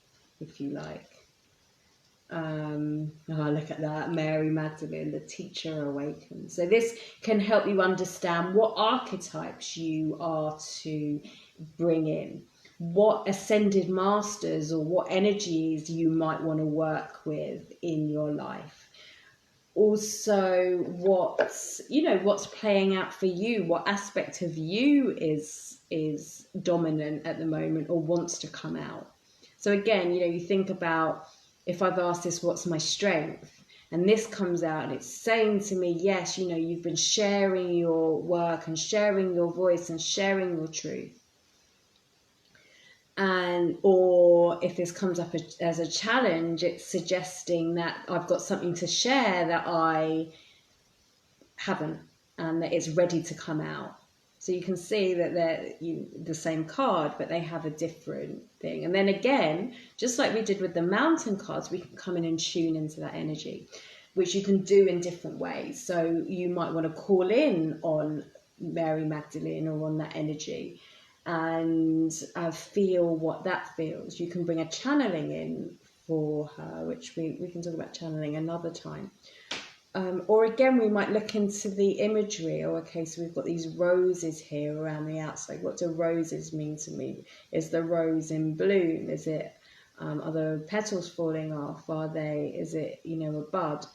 if you like. Look at that, Mary Magdalene, the teacher awakens. So this can help you understand what archetypes you are to bring in, what ascended masters or what energies you might want to work with in your life. Also, what's playing out for you, what aspect of you is dominant at the moment or wants to come out. So again, you think about, if I've asked this, what's my strength? And this comes out and it's saying to me, yes, you've been sharing your work and sharing your voice and sharing your truth. Or if this comes up as a challenge, it's suggesting that I've got something to share that I haven't, and that it's ready to come out. So you can see that they're the same card, but they have a different thing. And then again, just like we did with the mountain cards, we can come in and tune into that energy, which you can do in different ways. So you might want to call in on Mary Magdalene or on that energy and feel what that feels. You can bring a channeling in for her, which we can talk about channeling another time. Or again, we might look into the imagery. Okay, so we've got these roses here around the outside. What do roses mean to me? Is the rose in bloom? Is it, are the petals falling off? Is it, a bud?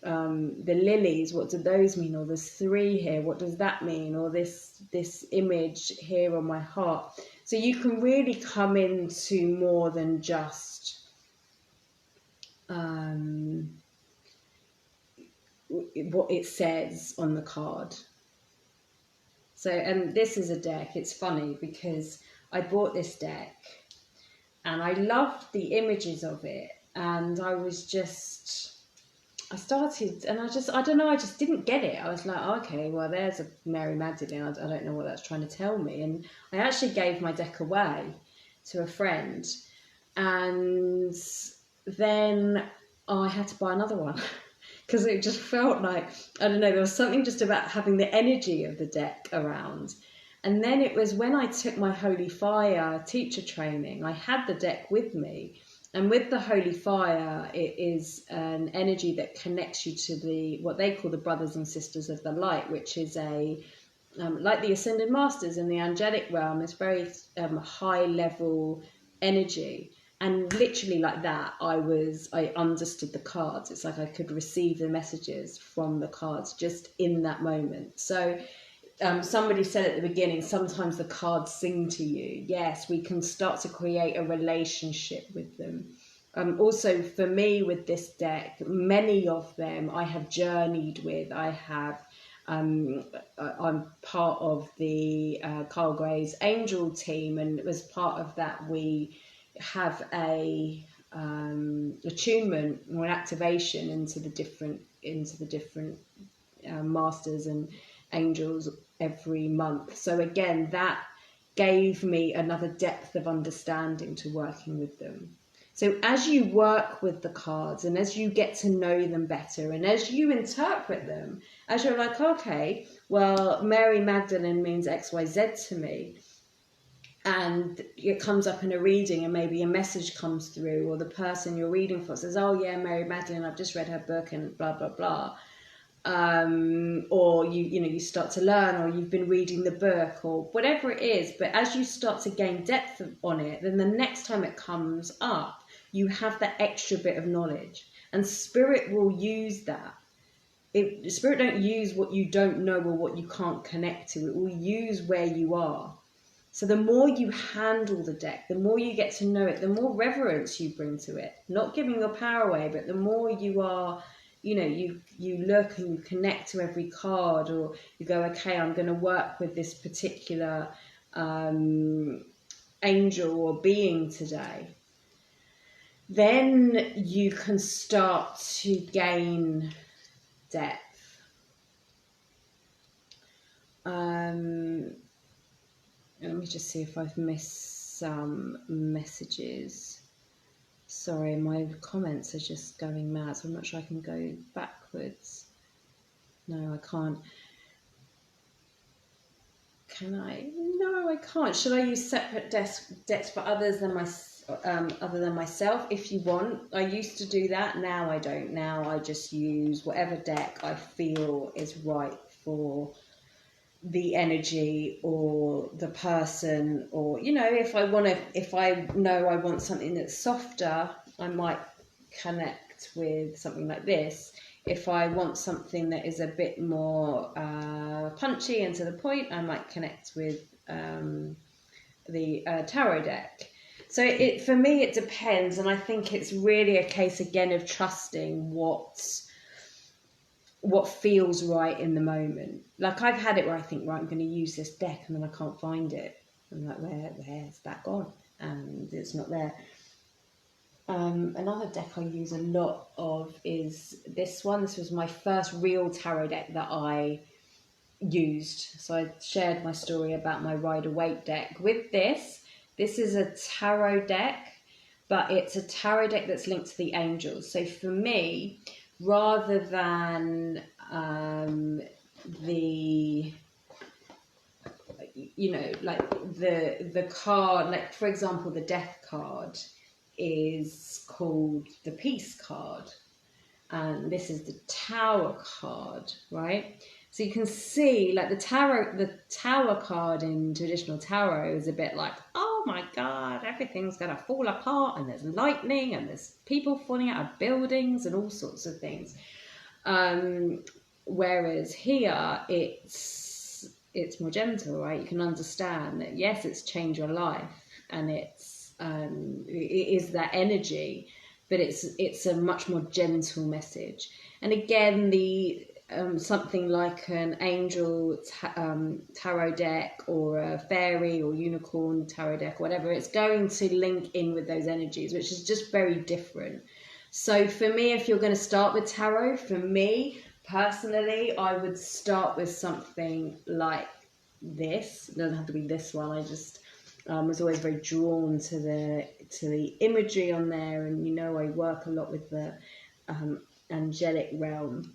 The lilies, what do those mean? Or there's 3 here, what does that mean? Or this image here on my heart. So you can really come into more than just what it says on the card. So, and this is a deck. It's funny because I bought this deck and I loved the images of it, and I started, and I don't know, I just didn't get it. I was like, okay, well, there's a Mary Magdalene. I don't know what that's trying to tell me. And I actually gave my deck away to a friend, and then I had to buy another one because it just felt like, I don't know, there was something just about having the energy of the deck around. And then it was when I took my Holy Fire teacher training, I had the deck with me. And with the Holy Fire, it is an energy that connects you to what they call the brothers and sisters of the light, which is like the Ascended Masters in the angelic realm. It's very high level energy. And literally like that, I understood the cards. It's like I could receive the messages from the cards just in that moment. So somebody said at the beginning, sometimes the cards sing to you. Yes, we can start to create a relationship with them. Also, for me with this deck, many of them I have journeyed with. I'm part of the Carl Gray's Angel team, and as part of that, we have a attunement or an activation into the different masters and angels every month. So again, that gave me another depth of understanding to working with them. So as you work with the cards and as you get to know them better and as you interpret them, as you're like, okay, well, Mary Magdalene means XYZ to me, and it comes up in a reading and maybe a message comes through, or the person you're reading for says, oh yeah, Mary Magdalene, I've just read her book and blah, blah, blah. Or you start to learn, or you've been reading the book, or whatever it is. But as you start to gain depth on it, then the next time it comes up, you have that extra bit of knowledge, and spirit will use that. Spirit don't use what you don't know or what you can't connect to. It will use where you are. So the more you handle the deck, the more you get to know it, the more reverence you bring to it. Not giving your power away, but the more you are, you look and you connect to every card, or you go, okay, I'm going to work with this particular angel or being today. Then you can start to gain depth. Let me just see if I've missed some messages. Sorry, my comments are just going mad, so I'm not sure I can go backwards. No, I can't. Can I? No, I can't. Should I use separate decks for others than other than myself? If you want. I used to do that. Now I don't. Now I just use whatever deck I feel is right for the energy or the person, or if I know I want something that's softer, I might connect with something like this. If I want something that is a bit more punchy and to the point, I might connect with the tarot deck. So for me it depends, and I think it's really a case again of trusting what feels right in the moment. Like I've had it where I think, right, I'm going to use this deck, and then I can't find it. I'm like, where's that gone? And it's not there. Another deck I use a lot of is this one. This was my first real tarot deck that I used. So I shared my story about my Rider-Waite deck. With this is a tarot deck, but it's a tarot deck that's linked to the angels. So for me, rather than the card, like for example the death card is called the peace card, and this is the tower card, right? So you can see like the tower card in traditional tarot is a bit like, oh my god, everything's gonna fall apart, and there's lightning and there's people falling out of buildings and all sorts of things. Whereas here it's more gentle, right? You can understand that yes, it's changed your life, and it is that energy, but it's a much more gentle message. And again, the something like an angel tarot deck or a fairy or unicorn tarot deck, whatever, it's going to link in with those energies, which is just very different. So for me, if you're going to start with tarot, for me personally, I would start with something like this. It doesn't have to be this one. I just was always very drawn to the imagery on there, and I work a lot with the angelic realm.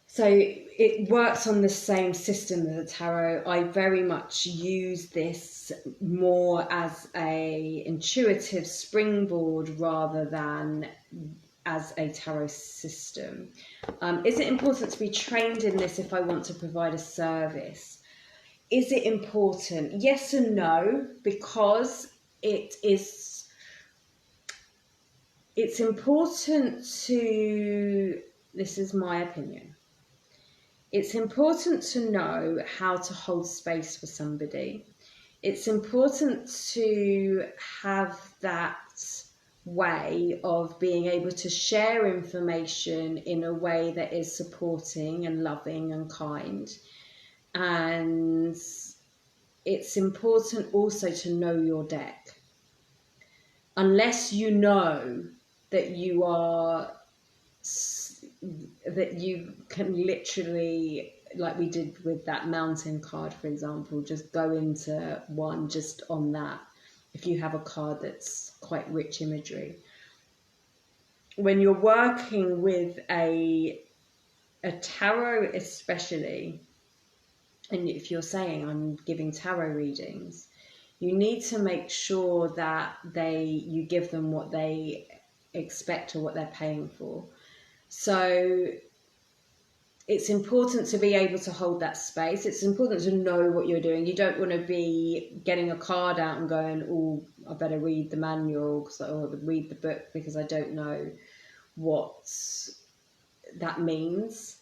So it works on the same system as the tarot. I very much use this more as a intuitive springboard rather than as a tarot system. Is it important to be trained in this if I want to provide a service? Is it important? Yes and no, because it's important to, this is my opinion, it's important to know how to hold space for somebody. It's important to have that way of being able to share information in a way that is supporting and loving and kind. And it's important also to know your deck. Unless you know that you can literally, like we did with that mountain card, for example, just go into one just on that, if you have a card that's quite rich imagery. When you're working with a tarot especially, and if you're saying I'm giving tarot readings, you need to make sure that you give them what they expect or what they're paying for. So it's important to be able to hold that space. It's important to know what you're doing. You don't want to be getting a card out and going, oh, I better read the manual or read the book because I don't know what that means.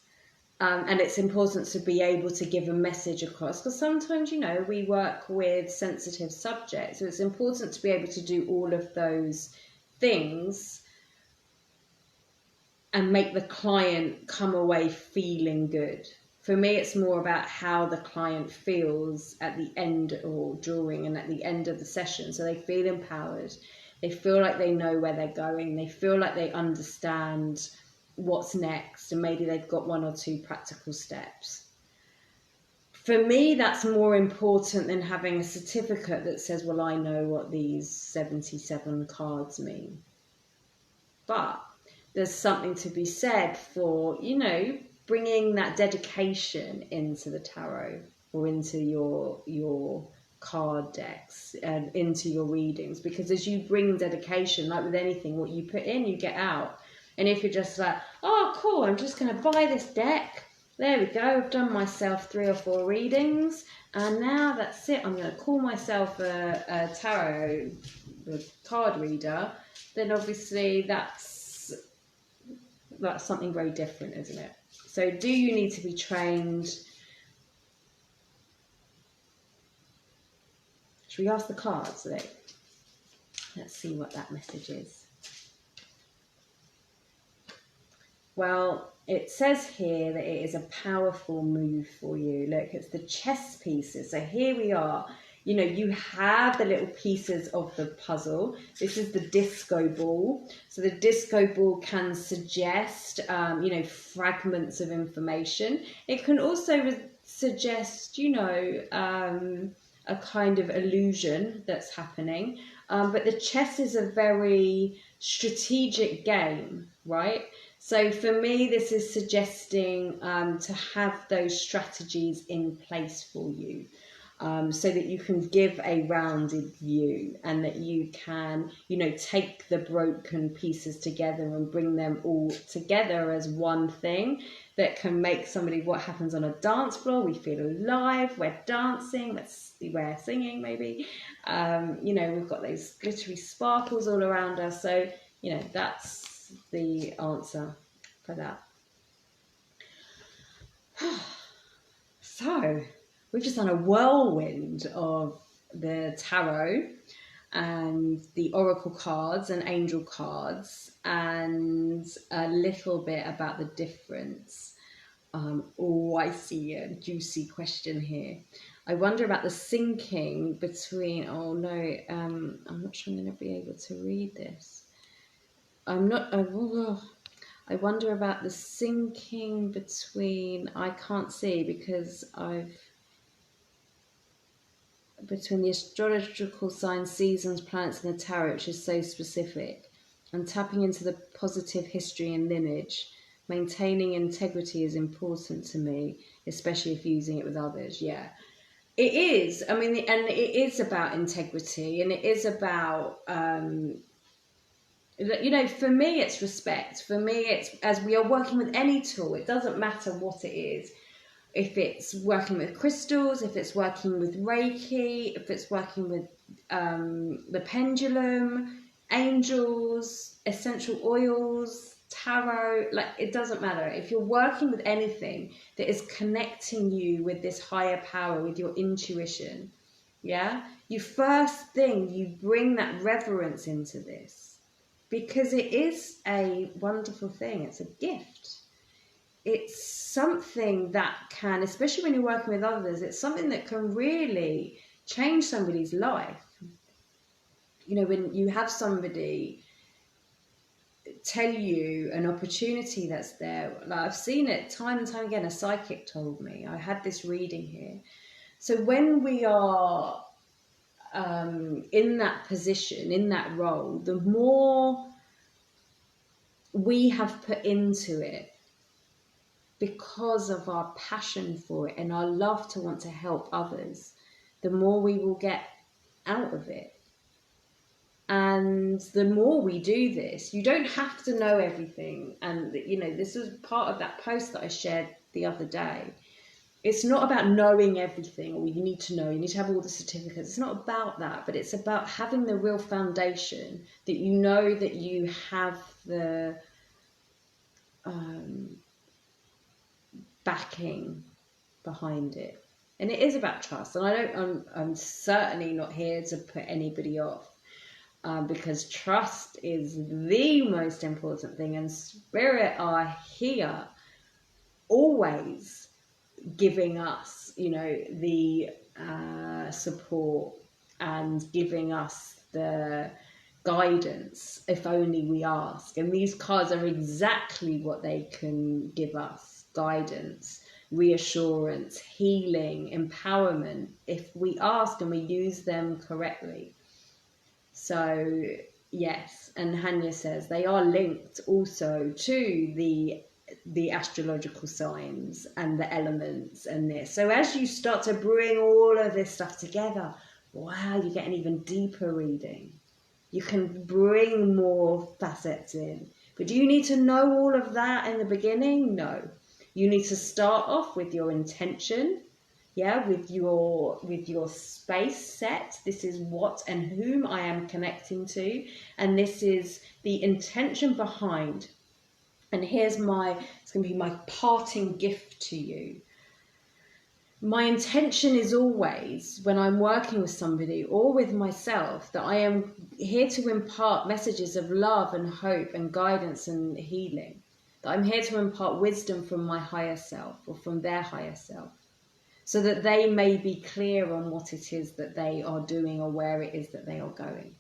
And it's important to be able to give a message across, because sometimes, we work with sensitive subjects. So it's important to be able to do all of those things and make the client come away feeling good. For me, it's more about how the client feels at the end or during and at the end of the session. So they feel empowered. They feel like they know where they're going. They feel like they understand what's next, and maybe they've got 1 or 2 practical steps. For me, that's more important than having a certificate that says, well, I know what these 77 cards mean. But there's something to be said for, bringing that dedication into the tarot, or into your card decks and into your readings, because as you bring dedication, like with anything, what you put in, you get out. And if you're just like, oh, cool, I'm just going to buy this deck. There we go. I've done myself 3 or 4 readings, and now that's it. I'm going to call myself a tarot card reader. Then obviously that's something very different, isn't it? So do you need to be trained? Should we ask the cards? Let's see what that message is. Well, it says here that it is a powerful move for you. Look, it's the chess pieces. So here we are. You have the little pieces of the puzzle. This is the disco ball. So the disco ball can suggest, fragments of information. It can also suggest, a kind of illusion that's happening. But the chess is a very strategic game, right? So for me, this is suggesting to have those strategies in place for you, so that you can give a rounded view, and that you can, take the broken pieces together and bring them all together as one thing that can make somebody, what happens on a dance floor, we feel alive, we're dancing, we're singing maybe, we've got those glittery sparkles all around us. So, that's the answer for that. So we've just done a whirlwind of the tarot and the oracle cards and angel cards, and a little bit about the difference. I see a juicy question here. I wonder about the syncing between, I'm not sure I'm going to be able to read this. I wonder about the syncing between, I can't see because between the astrological signs, seasons, planets, and the tarot, which is so specific, and tapping into the positive history and lineage. Maintaining integrity is important to me, especially if using it with others. Yeah, it is. I mean, and it is about integrity, and it is about, for me, it's respect. For me, it's, as we are working with any tool, it doesn't matter what it is. If it's working with crystals, if it's working with Reiki, if it's working with the pendulum, angels, essential oils, tarot, it doesn't matter. If you're working with anything that is connecting you with this higher power, with your intuition, you bring that reverence into this, because it is a wonderful thing. It's a gift. It's something that can, especially when you're working with others, it's something that can really change somebody's life. When you have somebody tell you an opportunity that's there, I've seen it time and time again. A psychic told me, I had this reading here. So when we are in that position, in that role, the more we have put into it, because of our passion for it and our love to want to help others, the more we will get out of it. And the more we do this, you don't have to know everything. And, this was part of that post that I shared the other day. It's not about knowing everything, or you need to know, you need to have all the certificates. It's not about that, but it's about having the real foundation, that you know that you have the backing behind it. And it is about trust. And I'm certainly not here to put anybody off, because trust is the most important thing, and spirit are here always giving us, the support, and giving us the guidance if only we ask. And these cards are exactly what they can give us: guidance, reassurance, healing, empowerment, if we ask and we use them correctly. So yes, and Hanya says they are linked also to the astrological signs and the elements and this. So as you start to bring all of this stuff together, wow, you get an even deeper reading. You can bring more facets in. But do you need to know all of that in the beginning? No. You need to start off with your intention, with your space set. This is what and whom I am connecting to, and this is the intention behind. And it's going to be my parting gift to you. My intention is always, when I'm working with somebody or with myself, that I am here to impart messages of love and hope and guidance and healing. That I'm here to impart wisdom from my higher self or from their higher self, so that they may be clear on what it is that they are doing or where it is that they are going.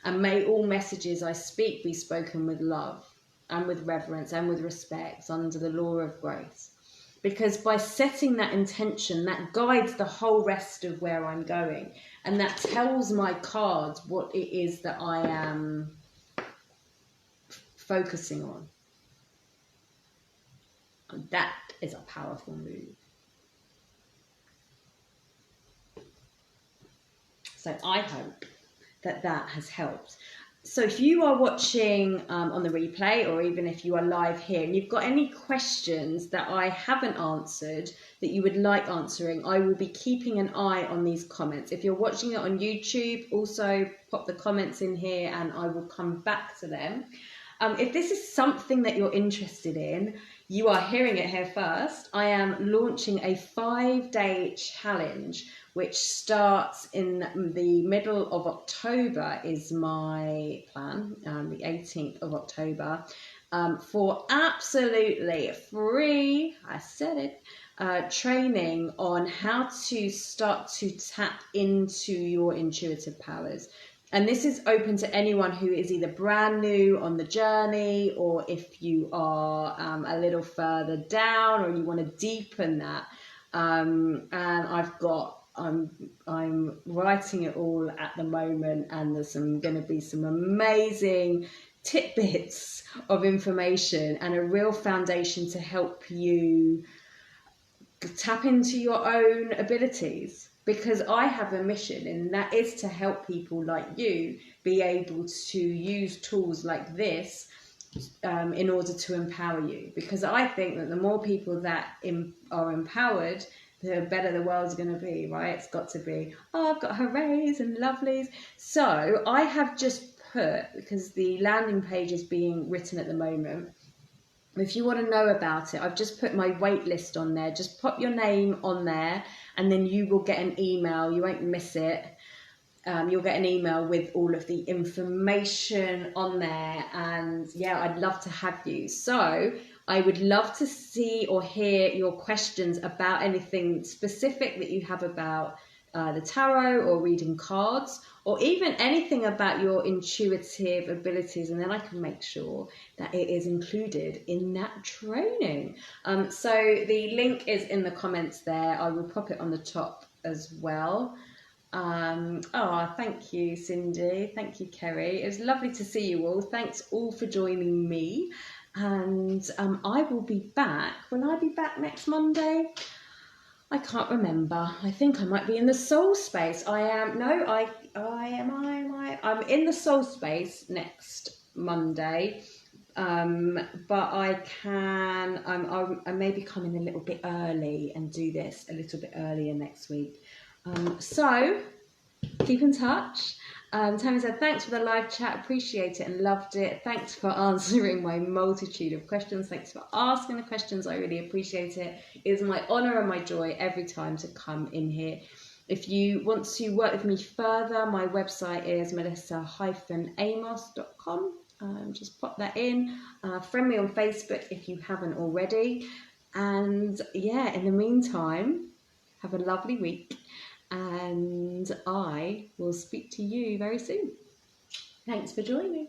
And may all messages I speak be spoken with love and with reverence and with respect under the law of grace. Because by setting that intention, that guides the whole rest of where I'm going. And that tells my cards what it is that I am focusing on. And that is a powerful move. So I hope that has helped. So if you are watching on the replay, or even if you are live here and you've got any questions that I haven't answered that you would like answering, I will be keeping an eye on these comments. If you're watching it on YouTube, also pop the comments in here and I will come back to them. If this is something that you're interested in, you are hearing it here first. I am launching a 5-day challenge, which starts in the middle of October, is my plan, the 18th of October, for absolutely free, I said it, training on how to start to tap into your intuitive powers. And this is open to anyone who is either brand new on the journey, or if you are a little further down or you want to deepen that. And I'm writing it all at the moment, and there's going to be some amazing tidbits of information and a real foundation to help you tap into your own abilities. Because I have a mission, and that is to help people like you be able to use tools like this in order to empower you. Because I think that the more people that are empowered, the better the world's going to be, right? It's got to be, I've got hoorays and lovelies. So I have just put, because the landing page is being written at the moment, if you want to know about it, I've just put my wait list on there. Just pop your name on there and then you will get an email. You won't miss it. You'll get an email with all of the information on there. And yeah, I'd love to have you. So I would love to see or hear your questions about anything specific that you have about the tarot or reading cards, or even anything about your intuitive abilities, and then I can make sure that it is included in that training. So the link is in the comments there. I will pop it on the top as well. Thank you, Cindy. Thank you, Kerry. It was lovely to see you all. Thanks all for joining me. And I will be back. Will I be back next Monday? I can't remember. I think I might be in the soul space. I'm in the soul space next Monday. But I can, I may be coming a little bit early and do this a little bit earlier next week. So keep in touch. Tammy said, thanks for the live chat, appreciate it and loved it. Thanks for answering my multitude of questions. Thanks for asking the questions, I really appreciate it. It is my honour and my joy every time to come in here. If you want to work with me further, my website is melissa-amos.com. Just pop that in. Friend me on Facebook if you haven't already. And yeah, in the meantime, have a lovely week. And I will speak to you very soon. Thanks for joining.